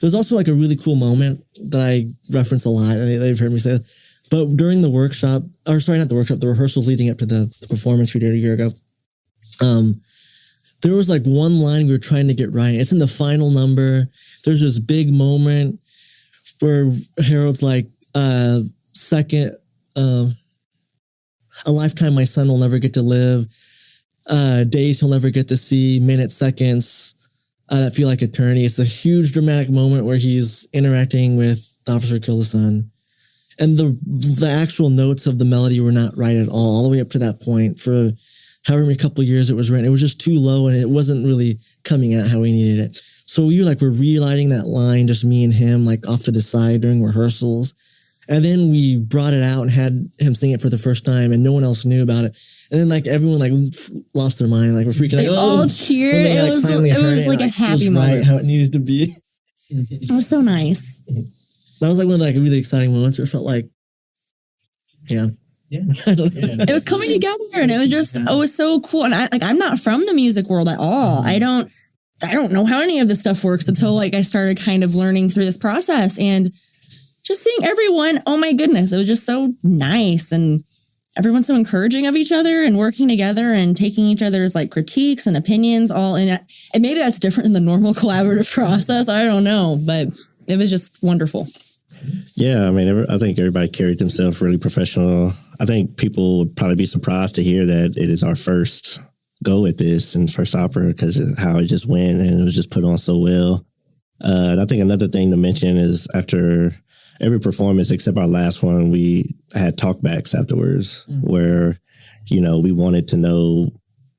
There's also a really cool moment that I reference a lot, and they've heard me say it. But during the workshop, or sorry, not the workshop, the rehearsals leading up to the performance we did a year ago, there was one line we were trying to get right. It's in the final number. There's this big moment where Harold's second, a lifetime my son will never get to live, days he'll never get to see, minutes, seconds, that feel like eternity. It's a huge dramatic moment where he's interacting with the officer who killed his son. And the actual notes of the melody were not right at all the way up to that point. For however many couple of years it was written, it was just too low and it wasn't really coming out how we needed it. So we were relighting that line, just me and him, like off to the side during rehearsals. And then we brought it out and had him sing it for the first time, and no one else knew about it. And then everyone lost their mind, we're freaking out. They all cheered. They, it was like a happy moment. Right how it needed to be. It was so nice. That was one of the really exciting moments where it felt like, yeah. I don't know. It was coming together, and it was just, it was so cool. And I'm not from the music world at all. I don't know how any of this stuff works until I started kind of learning through this process, and just seeing everyone. Oh my goodness, it was just so nice, and everyone's so encouraging of each other and working together and taking each other's critiques and opinions all in it. And maybe that's different than the normal collaborative process. I don't know, but it was just wonderful. Yeah, I think everybody carried themselves really professional. I think people would probably be surprised to hear that it is our first go at this and first opera because of how it just went, and it was just put on so well. And I think another thing to mention is after every performance except our last one, we had talkbacks afterwards where, we wanted to know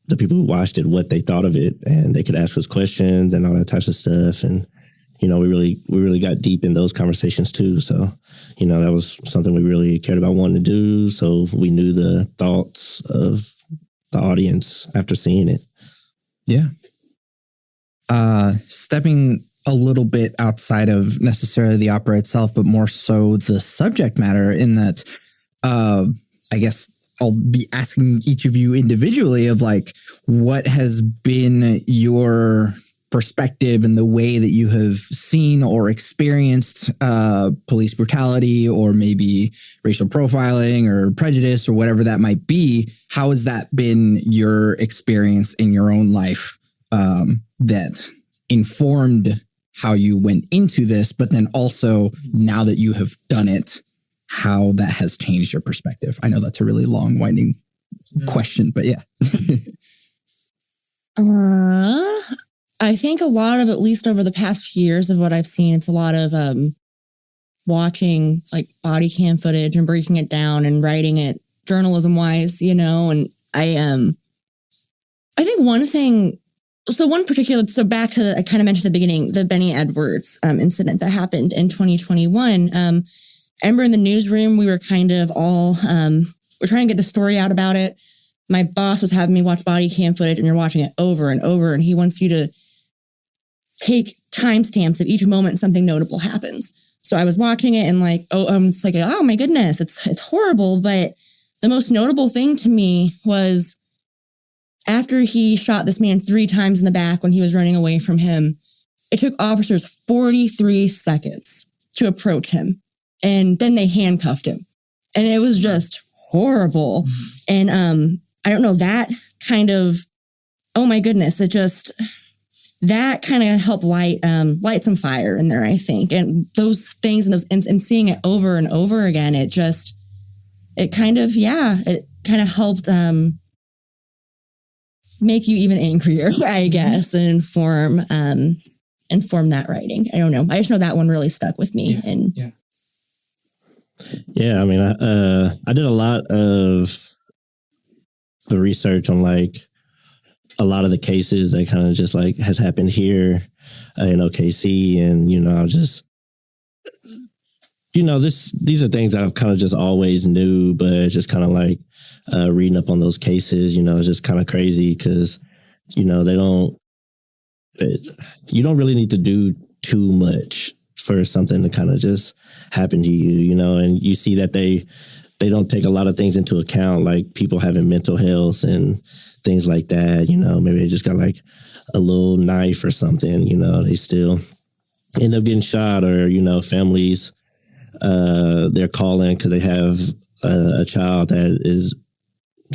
the people who watched it, what they thought of it, and they could ask us questions and all that types of stuff. And, we really got deep in those conversations too. So, that was something we really cared about wanting to do. So we knew the thoughts of the audience after seeing it. Yeah. Stepping a little bit outside of necessarily the opera itself, but more so the subject matter, in that I guess I'll be asking each of you individually of what has been your perspective and the way that you have seen or experienced police brutality, or maybe racial profiling or prejudice or whatever that might be. How has that been your experience in your own life that informed how you went into this, but then also now that you have done it, how that has changed your perspective? I know that's a really long, winding question, but yeah. I think a lot of, at least over the past few years of what I've seen, it's a lot of watching body cam footage and breaking it down and writing it journalism wise, and I think one thing, so back to, I kind of mentioned at the beginning, the Benny Edwards incident that happened in 2021. I remember in the newsroom, we were kind of all, we're trying to get the story out about it. My boss was having me watch body cam footage, and you're watching it over and over, and he wants you to take timestamps of each moment something notable happens. So I was watching it and it's oh my goodness, it's horrible. But the most notable thing to me was after he shot this man 3 times in the back when he was running away from him, it took officers 43 seconds to approach him. And then they handcuffed him. And it was just horrible. And I don't know, that kind of, oh my goodness, that kind of helped light some fire in there, I think. And those things and seeing it over and over again, it kind of helped make you even angrier, I guess, and inform that writing. I don't know. I just know that one really stuck with me. Yeah, I did a lot of the research on a lot of the cases that kind of just has happened here in OKC, and these are things I've kind of just always knew, but it's just kind of reading up on those cases, it's just kind of crazy because you don't really need to do too much for something to kind of just happen to you, and you see that they don't take a lot of things into account, like people having mental health and things like that. Maybe they just got a little knife or something, they still end up getting shot, or, families, they're calling because they have a child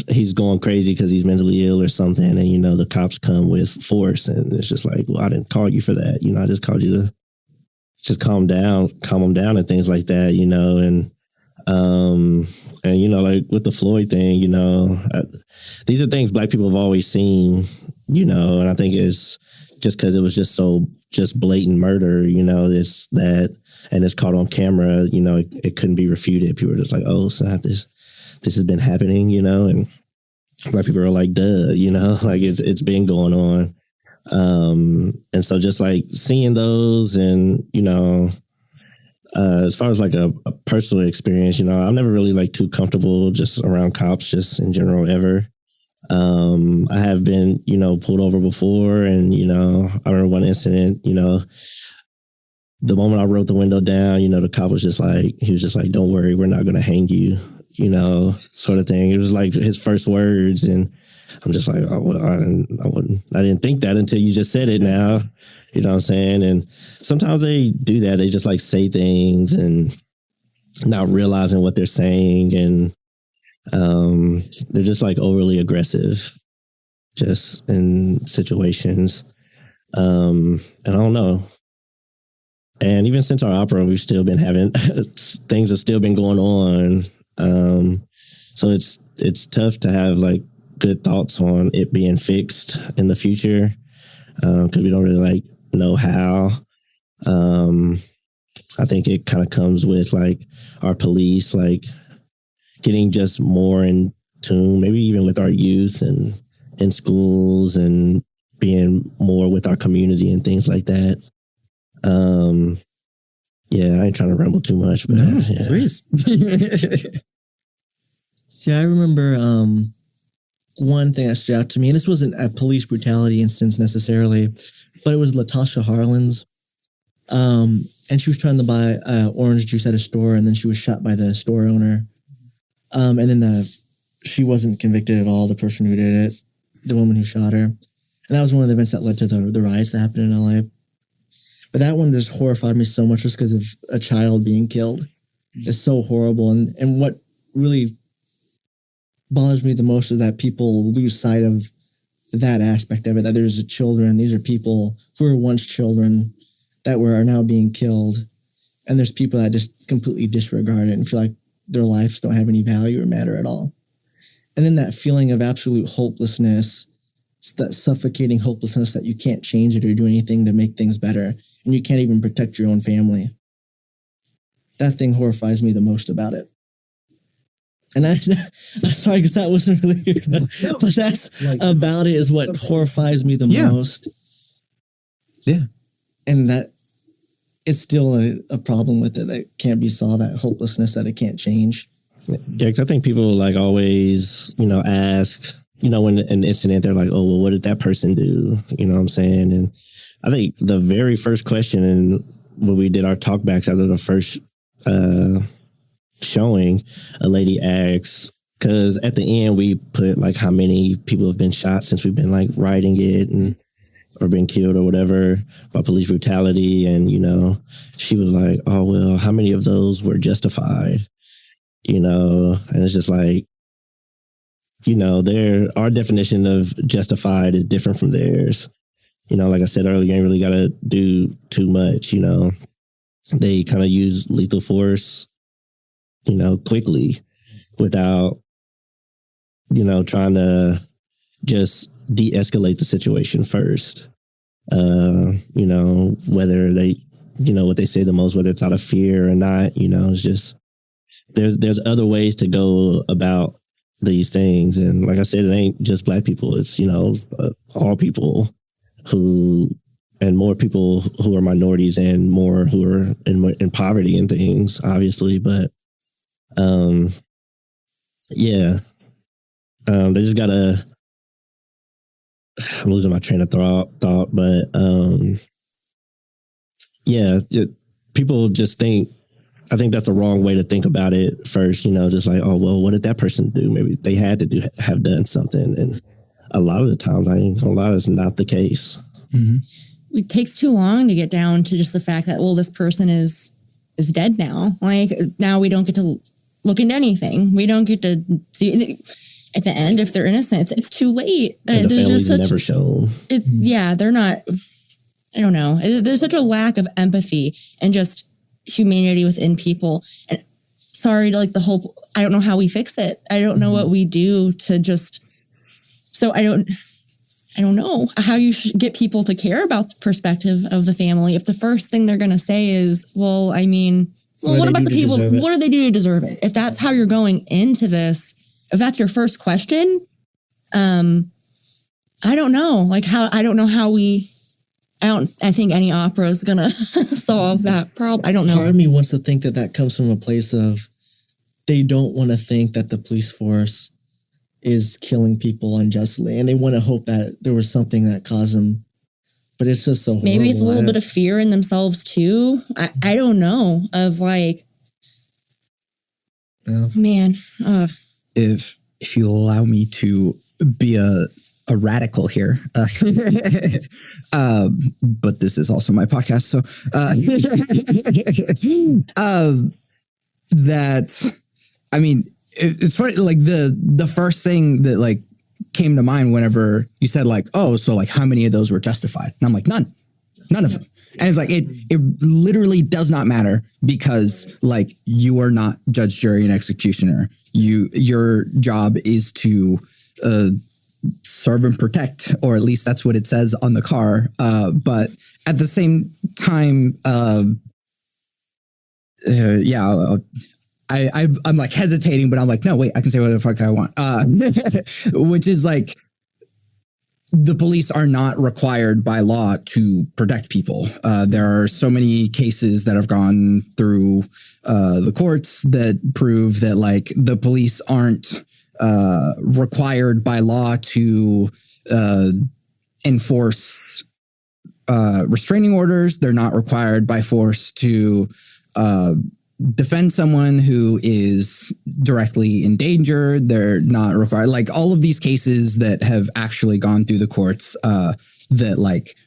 he's going crazy because he's mentally ill or something. And, the cops come with force, and it's just well, I didn't call you for that. I just called you to just calm him down and things like that, and And, like with the Floyd thing, these are things Black people have always seen, and I think it's just because it was just blatant murder, it's that, and it's caught on camera, it couldn't be refuted. People were just like, oh, so this has been happening, and Black people are like, duh, like it's been going on. And so just like seeing those and, as far as like a personal experience, I'm never really like too comfortable just around cops, just in general ever. I have been, pulled over before, and, I remember one incident, the moment I rolled the window down, the cop was just like, don't worry, we're not going to hang you, sort of thing. It was like his first words. And I'm just like, oh, well, I didn't think that until you just said it now. You know what I'm saying? And sometimes they do that. They just like say things and not realizing what they're saying. And they're just like overly aggressive just in situations. And I don't know. And even since our opera, we've still been having things have still been going on. So it's tough to have like good thoughts on it being fixed in the future. Because we don't really like know how. I think it kind of comes with like our police, like getting just more in tune, maybe even with our youth and in schools and being more with our community and things like that. Yeah, I ain't trying to ramble too much, but yeah. Please. See, I remember one thing that stood out to me, and this wasn't a police brutality instance necessarily, but it was Latasha Harlan's. And she was trying to buy orange juice at a store, and then she was shot by the store owner. And then she wasn't convicted at all, the person who did it, the woman who shot her. And that was one of the events that led to the riots that happened in LA. But that one just horrified me so much just because of a child being killed. It's so horrible. And what really bothers me the most is that people lose sight of that aspect of it, that there's children. These are people who were once children that are now being killed. And there's people that just completely disregard it and feel like their lives don't have any value or matter at all. And then that feeling of absolute hopelessness, that suffocating hopelessness that you can't change it or do anything to make things better. And you can't even protect your own family. That thing horrifies me the most about it. And I'm sorry, because that wasn't really good. But that's like, about it is what horrifies me the most. Yeah. And that it's still a problem with it that can't be solved, that hopelessness that it can't change. Yeah, because I think people like always, ask, when an incident, they're like, oh, well, what did that person do? You know what I'm saying? And I think the very first question, and when we did our talkbacks after the first showing, a lady asked, because at the end we put like how many people have been shot since we've been like writing it and or been killed or whatever by police brutality. And, she was like, oh, well, how many of those were justified? And it's just like, our definition of justified is different from theirs. Like I said earlier, you ain't really got to do too much, They kind of use lethal force, quickly without, trying to just de-escalate the situation first. Whether they, what they say the most, whether it's out of fear or not, it's just, there's other ways to go about these things. And like I said, it ain't just Black people. It's, all people and more people who are minorities and more who are in poverty and things, obviously. But, yeah, they just gotta, I'm losing my train of thought, but, yeah, people just think, I think that's the wrong way to think about it first, just like, oh, well, what did that person do? Maybe they had to have done something. And a lot of the times, I ain't gonna lie, that's not the case. Mm-hmm. It takes too long to get down to just the fact that, well, this person is dead now. Like, now we don't get to look into anything. We don't get to see at the end if they're innocent. It's too late. And the family's never shown. Yeah, they're not. I don't know. There's such a lack of empathy and just humanity within people. And sorry to like the whole, I don't know how we fix it. I don't know what we do to just, so I don't know how you should get people to care about the perspective of the family. If the first thing they're going to say is, well, I mean, well, what about the people? What do they do to deserve it? If that's how you're going into this, if that's your first question, I don't know. Like I don't know how I think any opera is going to solve that problem. I don't know. Part of me wants to think that comes from a place of they don't want to think that the police force is killing people unjustly. And they want to hope that there was something that caused them. But it's just so horrible. Maybe it's a little bit of fear in themselves too. I don't know. Of like, man. If you allow me to be a radical here, but this is also my podcast. So that, I mean, it's funny. Like the first thing that like came to mind whenever you said like, oh, so like how many of those were justified? And I'm like, none of them. And it's like, it literally does not matter because like you are not judge, jury, and executioner. Your job is to serve and protect, or at least that's what it says on the car. But at the same time, I'm like hesitating, but I'm like, no, wait, I can say whatever the fuck I want. Which is like, the police are not required by law to protect people. There are so many cases that have gone through the courts that prove that like the police aren't required by law to enforce restraining orders. They're not required by force to defend someone who is directly in danger. They're not required. Like all of these cases that have actually gone through the courts that like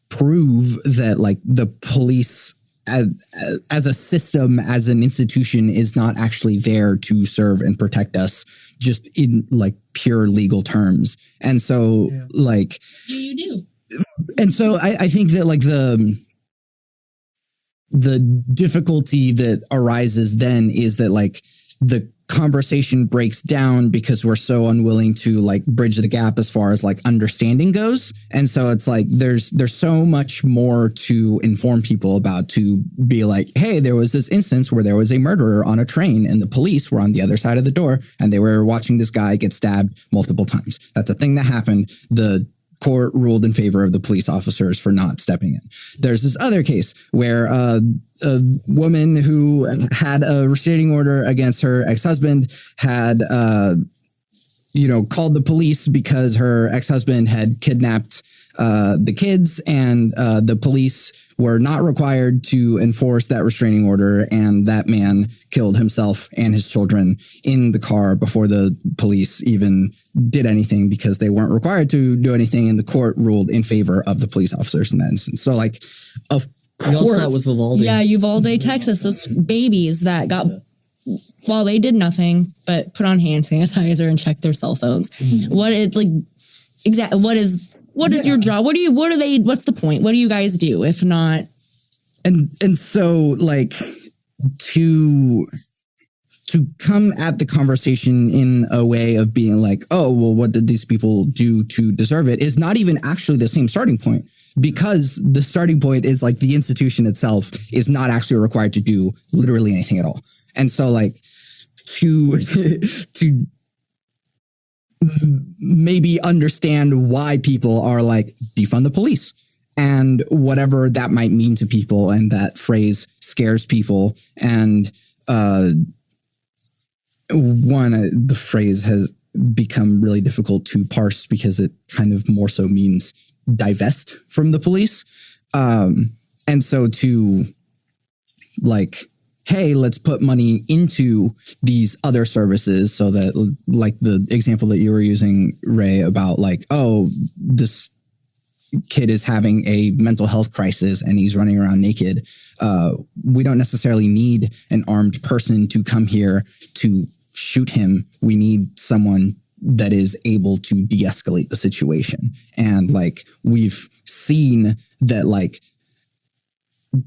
prove that like the police as a system, as an institution, is not actually there to serve and protect us just in like pure legal terms. And so like, You do. And so I think that like the difficulty that arises then is that like the conversation breaks down because we're so unwilling to like bridge the gap as far as like understanding goes. And so it's like there's so much more to inform people about, to be like, hey, there was this instance where there was a murderer on a train and the police were on the other side of the door and they were watching this guy get stabbed multiple times. That's a thing that happened. The court ruled in favor of the police officers for not stepping in. There's this other case where a woman who had a restraining order against her ex-husband had, called the police because her ex-husband had kidnapped the kids, and the police were not required to enforce that restraining order. And that man killed himself and his children in the car before the police even did anything, because they weren't required to do anything. And the court ruled in favor of the police officers in that instance. So like, of course, with Uvalde. Yeah, Uvalde, Texas, those babies that got, well, they did nothing but put on hand sanitizer and check their cell phones. Mm-hmm. What is your job? What's the point? What do you guys do if not? And so like to come at the conversation in a way of being like, oh, well, what did these people do to deserve it, is not even actually the same starting point, because the starting point is like the institution itself is not actually required to do literally anything at all. And so like to maybe understand why people are like, defund the police, and whatever that might mean to people. And that phrase scares people. And the phrase has become really difficult to parse because it kind of more so means divest from the police. And so to like, hey, let's put money into these other services, so that like the example that you were using, Ray, about like, oh, this kid is having a mental health crisis and he's running around naked. We don't necessarily need an armed person to come here to shoot him. We need someone that is able to de-escalate the situation. And like, we've seen that like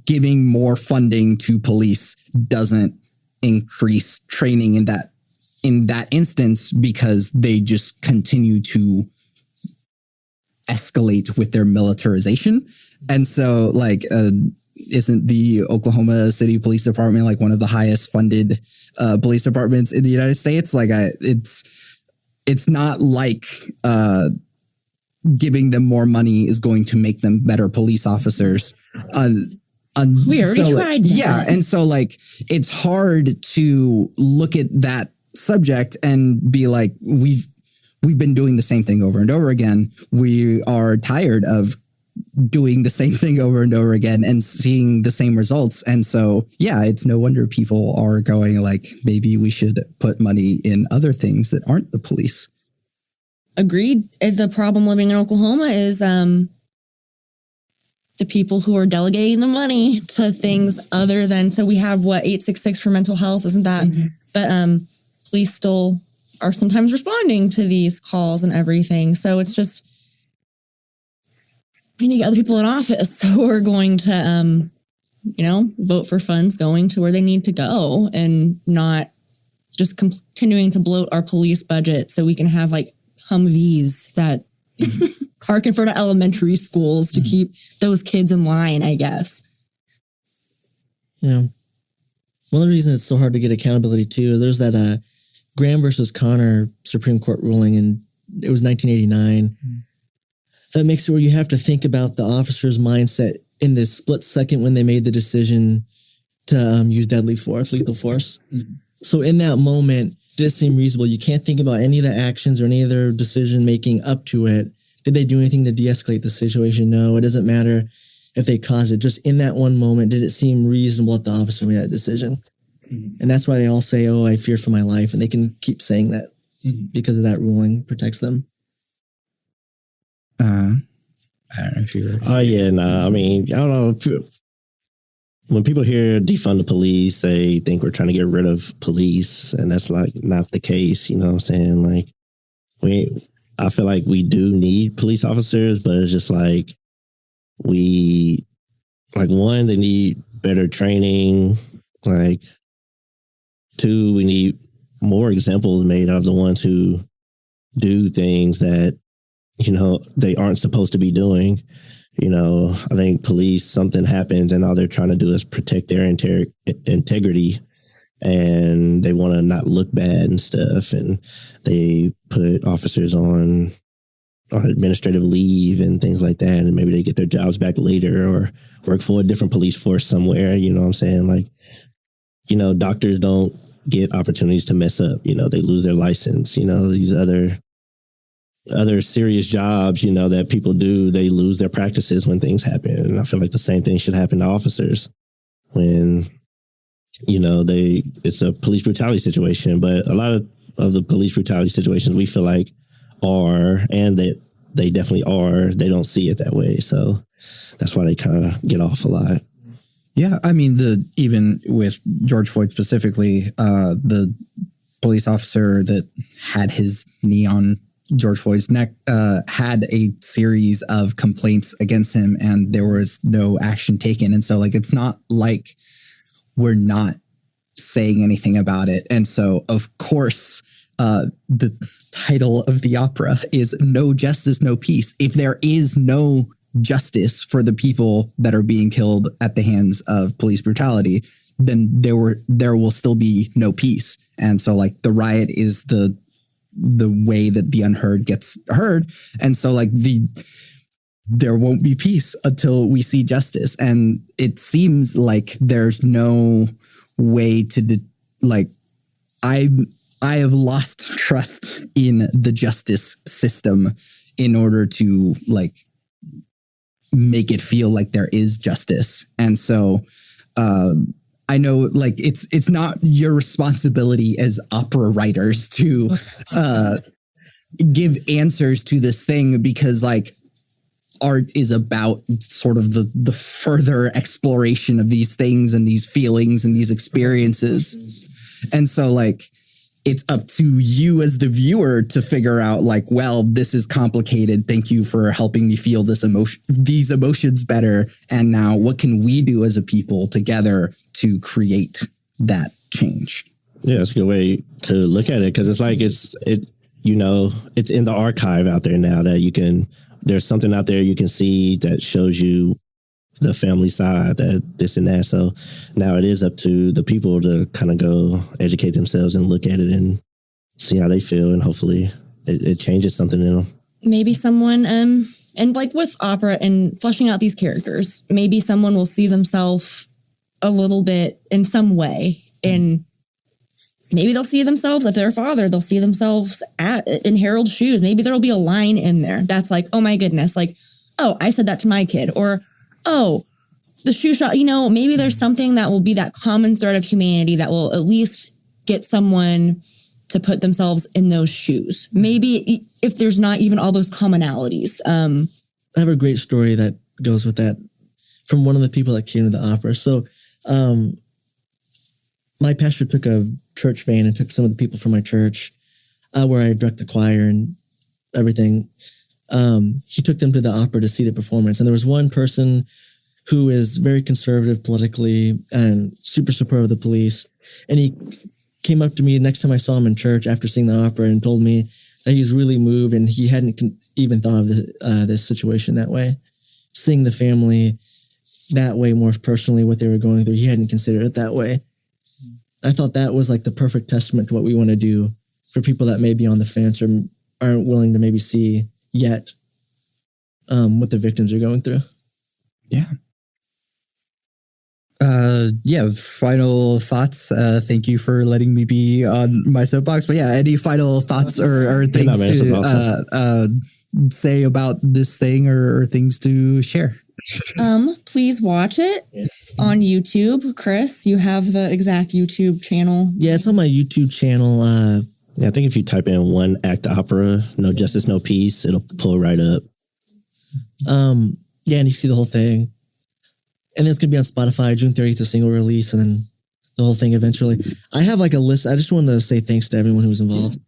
giving more funding to police doesn't increase training in that instance because they just continue to escalate with their militarization. And so like, isn't the Oklahoma City Police Department like one of the highest funded police departments in the United States? Like it's not like giving them more money is going to make them better police officers. We already tried that. Yeah. And so like, it's hard to look at that subject and be like, we've been doing the same thing over and over again. We are tired of doing the same thing over and over again and seeing the same results. And so, yeah, it's no wonder people are going like, maybe we should put money in other things that aren't the police. Agreed. The problem living in Oklahoma is the people who are delegating the money to things other than, so we have 866 for mental health, isn't that? Mm-hmm. But police still are sometimes responding to these calls and everything. So it's just, we need to get other people in office who are going to, vote for funds going to where they need to go and not just continuing to bloat our police budget so we can have like Humvees that park in front of elementary schools to keep those kids in line, I guess. Yeah. One of the reasons it's so hard to get accountability too, there's that Graham versus Connor Supreme Court ruling, and it was 1989. That makes it where you have to think about the officer's mindset in this split second when they made the decision to use deadly force, lethal force. Mm-hmm. So in that moment, did it seem reasonable? You can't think about any of the actions or any of their decision making up to it. Did they do anything to de-escalate the situation? No, it doesn't matter if they caused it. Just in that one moment, did it seem reasonable that the officer made that decision? Mm-hmm. And that's why they all say, oh, I fear for my life. And they can keep saying that because of that ruling protects them. I don't know if you were. Oh, yeah. No, I mean, I don't know. When people hear defund the police, they think we're trying to get rid of police. And that's like not the case. You know what I'm saying? Like, I feel like we do need police officers, but it's just like one, they need better training. Like, two, we need more examples made of the ones who do things that, they aren't supposed to be doing. I think police, something happens and all they're trying to do is protect their integrity, and they want to not look bad and stuff. And they put officers on administrative leave and things like that. And maybe they get their jobs back later or work for a different police force somewhere. You know what I'm saying? Like, doctors don't get opportunities to mess up. They lose their license. These other serious jobs, that people do, they lose their practices when things happen. And I feel like the same thing should happen to officers when, it's a police brutality situation. But a lot of the police brutality situations we feel like and that they definitely are, they don't see it that way. So that's why they kind of get off a lot. Yeah. I mean, even with George Floyd specifically, the police officer that had his knee on George Floyd's neck had a series of complaints against him and there was no action taken. And so like, it's not like we're not saying anything about it. And so of course, the title of the opera is No Justice, No Peace. If there is no justice for the people that are being killed at the hands of police brutality, then there will still be no peace. And so like the riot is the way that the unheard gets heard. And so like there won't be peace until we see justice. And it seems like there's no way to I have lost trust in the justice system in order to like make it feel like there is justice. And so, I know like it's not your responsibility as opera writers to give answers to this thing because like art is about sort of the further exploration of these things and these feelings and these experiences. And so like it's up to you as the viewer to figure out like, well, this is complicated. Thank you for helping me feel these emotions better. And now what can we do as a people together to create that change. Yeah, that's a good way to look at it, because it's like it's in the archive out there now that there's something out there you can see that shows you the family side, that this and that. So now it is up to the people to kind of go educate themselves and look at it and see how they feel, and hopefully it changes something in them. Maybe someone, and like with opera and fleshing out these characters, maybe someone will see themselves a little bit in some way, and maybe they'll see themselves, if they're a father, they'll see themselves in Harold's shoes. Maybe there'll be a line in there that's like, oh my goodness, like, oh, I said that to my kid, or, oh, the shoe shop, maybe there's something that will be that common thread of humanity that will at least get someone to put themselves in those shoes. Maybe if there's not even all those commonalities. I have a great story that goes with that from one of the people that came to the opera. So my pastor took a church van and took some of the people from my church where I direct the choir and everything. He took them to the opera to see the performance. And there was one person who is very conservative politically and super supportive of the police. And he came up to me next time I saw him in church after seeing the opera and told me that he was really moved and he hadn't even thought of this situation that way. Seeing the family that way more personally, what they were going through, he hadn't considered it that way. I thought that was like the perfect testament to what we want to do for people that may be on the fence or aren't willing to maybe see yet what the victims are going through. Yeah. Final thoughts. Thank you for letting me be on my soapbox. But yeah, any final thoughts or things to say about this thing or things to share? Please watch it on YouTube. Chris, you have the exact YouTube channel. Yeah, it's on my YouTube channel. I think if you type in one act opera, no justice, no peace, it'll pull right up. And you see the whole thing. And then it's going to be on Spotify, June 30th, a single release, and then the whole thing eventually. I have like a list. I just wanted to say thanks to everyone who was involved.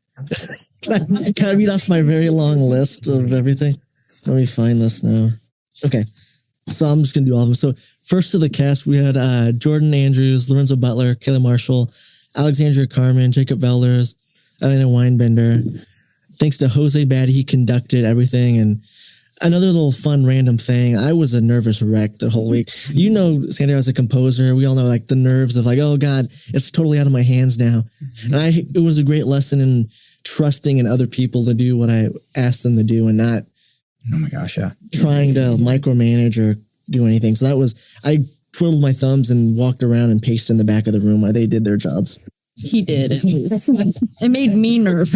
Can I read off my very long list of everything? Let me find this now. Okay. So I'm just going to do all of them. So first to the cast, we had Jordan Andrews, Lorenzo Butler, Kayla Marshall, Alexandria Carmen, Jacob Velders, Elena Weinbender. Thanks to Jose Batty, he conducted everything. And another little fun random thing, I was a nervous wreck the whole week. Santiago as a composer, we all know like the nerves of like, oh God, it's totally out of my hands now. And it was a great lesson in trusting in other people to do what I asked them to do and not oh my gosh, yeah, trying to micromanage or do anything. So I twiddled my thumbs and walked around and paced in the back of the room while they did their jobs. He did. It made me nervous.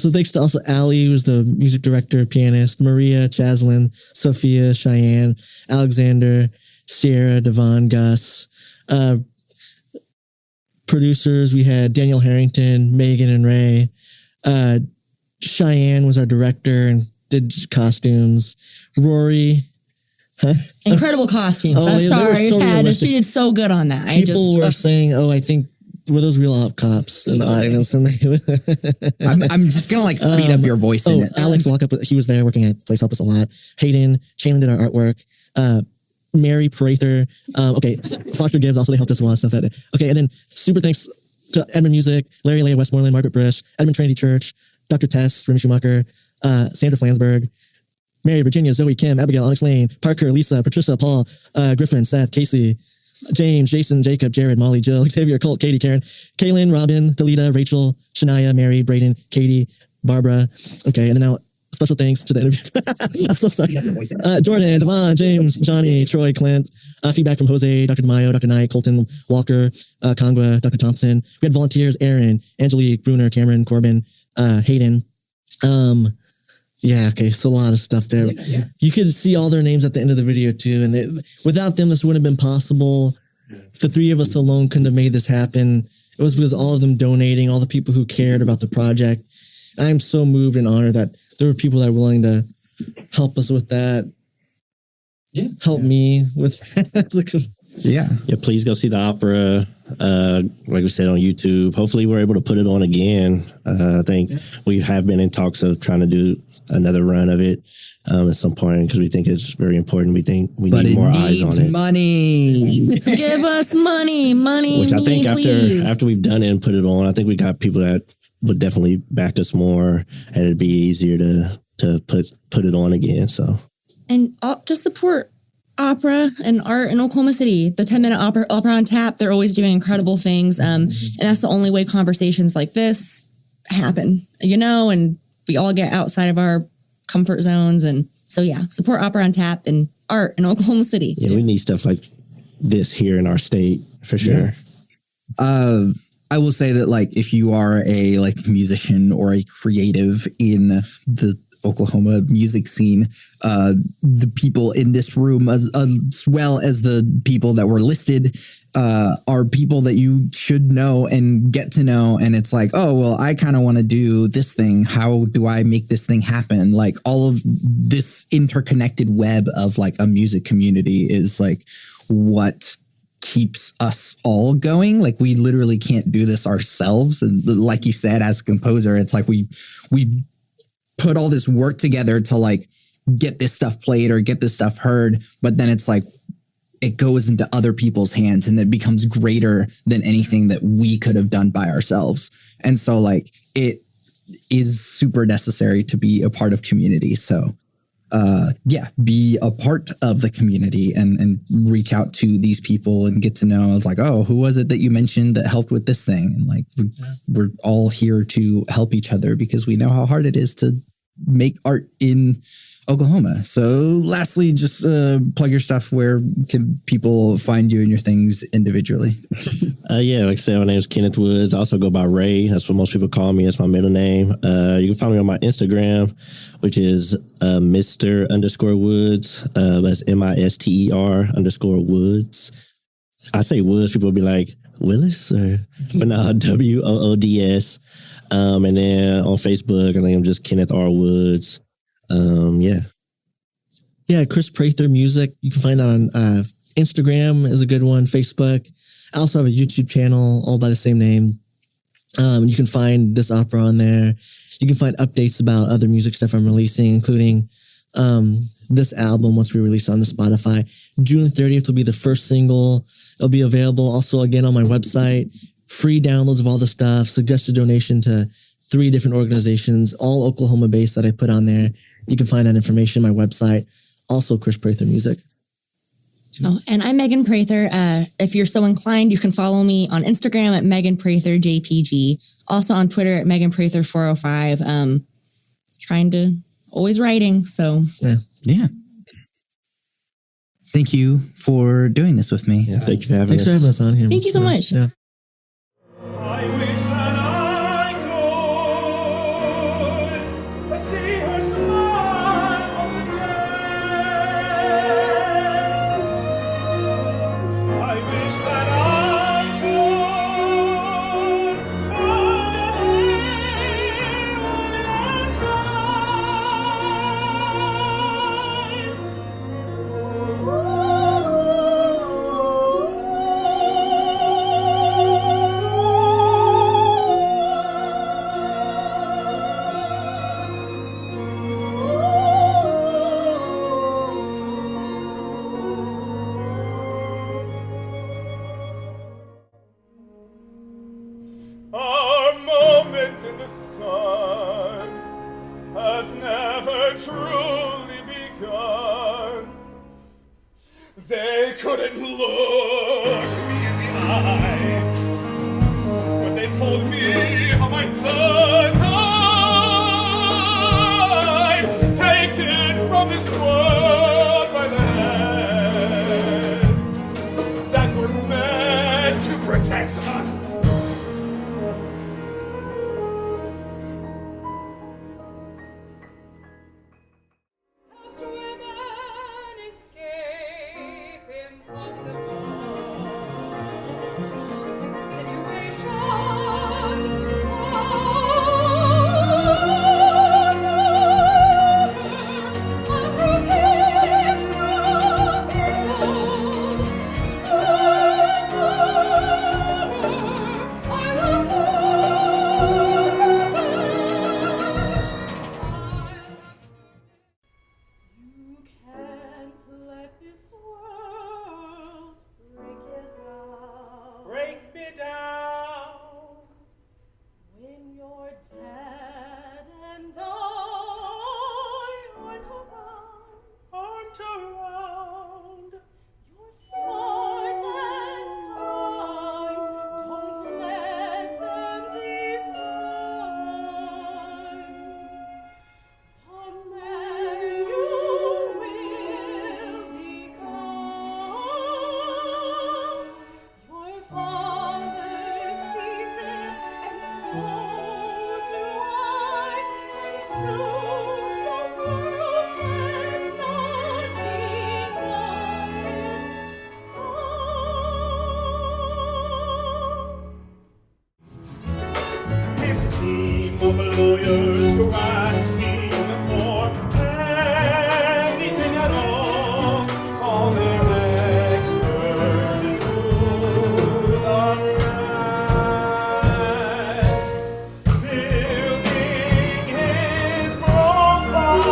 So thanks to also Allie, who's the music director, pianist, Maria, Chaslin, Sophia, Cheyenne, Alexander, Sierra, Devon, Gus. Producers, we had Daniel Harrington, Megan, and Ray. Cheyenne was our director and did costumes. Rory. Incredible costumes. Oh, I'm sorry, so Chad. She did so good on that. People were saying, "Oh, I think were those real op cops in the audience?" I'm just gonna like speed up your voice in it. Alex Walkup, he was there working at Place Help Us a lot. Hayden, Chandler did our artwork. Mary Prather. Foster Gibbs also, they helped us a lot of stuff that day. Okay, and then super thanks to Edmund Music, Larry Leah Westmoreland, Margaret Brish, Edmund Trinity Church, Dr. Tess, Remy Schumacher, Sandra Flansburgh, Mary, Virginia, Zoe, Kim, Abigail, Onyx Lane, Parker, Lisa, Patricia, Paul, Griffin, Seth, Casey, James, Jason, Jacob, Jared, Molly, Jill, Xavier, Colt, Katie, Karen, Kaylin, Robin, Delita, Rachel, Shania, Mary, Braden, Katie, Barbara. Okay, and then now special thanks to the interview. I'm so sorry. Jordan, Devon, James, Johnny, Troy, Clint. Feedback from Jose, Dr. DeMayo, Dr. Knight, Colton, Walker, Kongwa, Dr. Thompson. We had volunteers, Aaron, Angelique, Bruner, Cameron, Corbin, Hayden. So a lot of stuff there. Yeah. You could see all their names at the end of the video too. And without them, this wouldn't have been possible. The three of us alone couldn't have made this happen. It was because all of them donating, all the people who cared about the project. I'm so moved and honored that there were people that are willing to help us with that. Yeah. Help me with that. Yeah. Please go see the opera. Like we said, on YouTube. Hopefully we're able to put it on again. I think we have been in talks of trying to do another run of it at some point because we think it's very important. We think we need more eyes on it. Money. Give us money, Which I think please. after we've done it and put it on, I think we got people that would definitely back us more, and it'd be easier to put it on again. So, and just support opera and art in Oklahoma City. The 10-minute opera on tap. They're always doing incredible things, and that's the only way conversations like this happen. And we all get outside of our comfort zones, and so support opera on tap and art in Oklahoma City. Yeah, we need stuff like this here in our state for sure. I will say that like if you are a musician or a creative in the Oklahoma music scene, the people in this room as well as the people that were listed are people that you should know and get to know. And it's like, oh, well, I kind of want to do this thing. How do I make this thing happen? Like all of this interconnected web of like a music community is like what keeps us all going. Like we literally can't do this ourselves. And like you said, as a composer, it's like we put all this work together to like get this stuff played or get this stuff heard. But then it's like, it goes into other people's hands and it becomes greater than anything that we could have done by ourselves. And so like, it is super necessary to be a part of community. So be a part of the community and reach out to these people and get to know. I was like, oh, who was it that you mentioned that helped with this thing? And like, we're all here to help each other because we know how hard it is to make art in Oklahoma. So lastly, just plug your stuff. Where can people find you and your things individually? Like I said, my name is Kenneth Woods. I also go by Ray. That's what most people call me. That's my middle name. You can find me on my Instagram, which is Mr_Woods. That's MISTER_Woods. I say Woods, people will be like, Willis? But no, WOODS. And then on Facebook, I think I'm just Kenneth R. Woods. Chris Prather Music. You can find that on Instagram is a good one. Facebook. I also have a YouTube channel all by the same name. You can find this opera on there. You can find updates about other music stuff I'm releasing, including this album once we release it on the Spotify. June 30th will be the first single. It'll be available also again on my website. Free downloads of all the stuff. Suggested donation to 3 different organizations, all Oklahoma based, that I put on there. You can find that information on my website. Also, Chris Prather Music. Oh, and I'm Megan Prather. If you're so inclined, you can follow me on Instagram at Megan Prather JPG. Also on Twitter at Megan Prather 405. Trying to always writing. So yeah. Thank you for doing this with me. Yeah, thank you for having Thanks us. for having us on here. Thank you so much. Yeah. I wish that I could see her smile once again. I wish that I could hold her hand Our moment in the sun has never truly begun. They couldn't look me in the eye when they told me how my son died, taken from this world by the hands that were meant to protect us. Helped women escape impossible. of lawyers grasping for anything at all, call their expert to the stand, building his profile,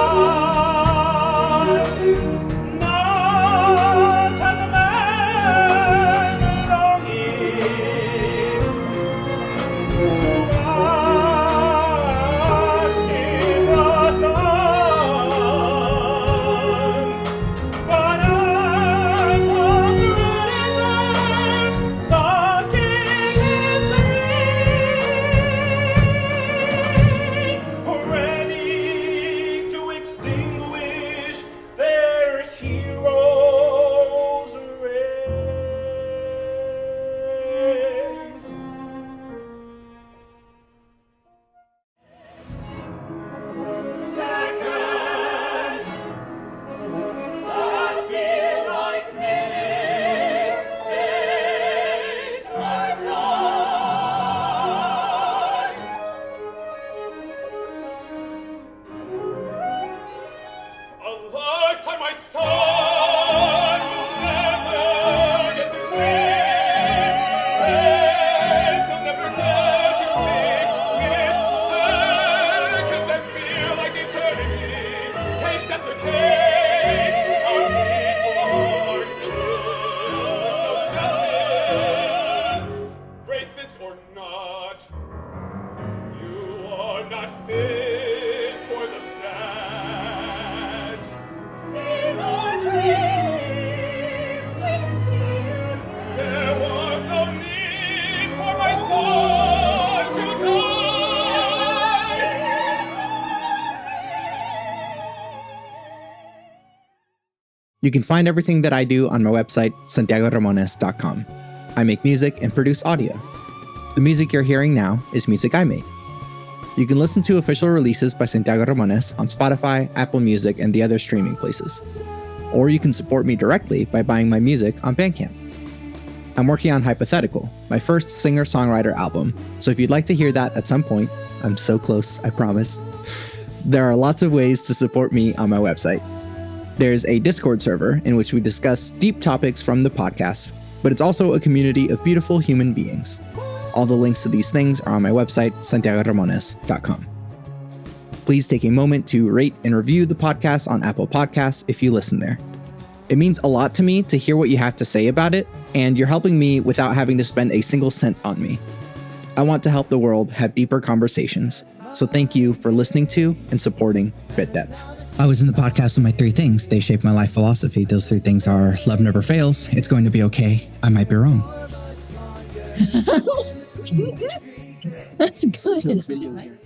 not as a man belonging to asking the sun, but as a predator stalking his prey, ready to extinguish their heroes' rays. Seconds that feel like minutes, days like times. A lifetime, my son, will never get to live. Days will never get to see. Minutes, seconds that feel like eternity. Case after case, our people are killed. No justice, racist or not, you are not fit for the badge. In our dreams, we can see there was no need for my son to die. You can find everything that I do on my website, santiagoramones.com. I make music and produce audio. The music you're hearing now is music I made. You can listen to official releases by Santiago Ramones on Spotify, Apple Music, and the other streaming places. Or you can support me directly by buying my music on Bandcamp. I'm working on Hypothetical, my first singer-songwriter album, so if you'd like to hear that at some point, I'm so close, I promise. There are lots of ways to support me on my website. There's a Discord server in which we discuss deep topics from the podcast, but it's also a community of beautiful human beings. All the links to these things are on my website, santiagoramones.com. Please take a moment to rate and review the podcast on Apple Podcasts if you listen there. It means a lot to me to hear what you have to say about it, and you're helping me without having to spend a single cent on me. I want to help the world have deeper conversations, so thank you for listening to and supporting Bit Depth. I was in the podcast with my 3 things. They shape my life philosophy. Those 3 things are: love never fails, it's going to be okay, I might be wrong. That's good.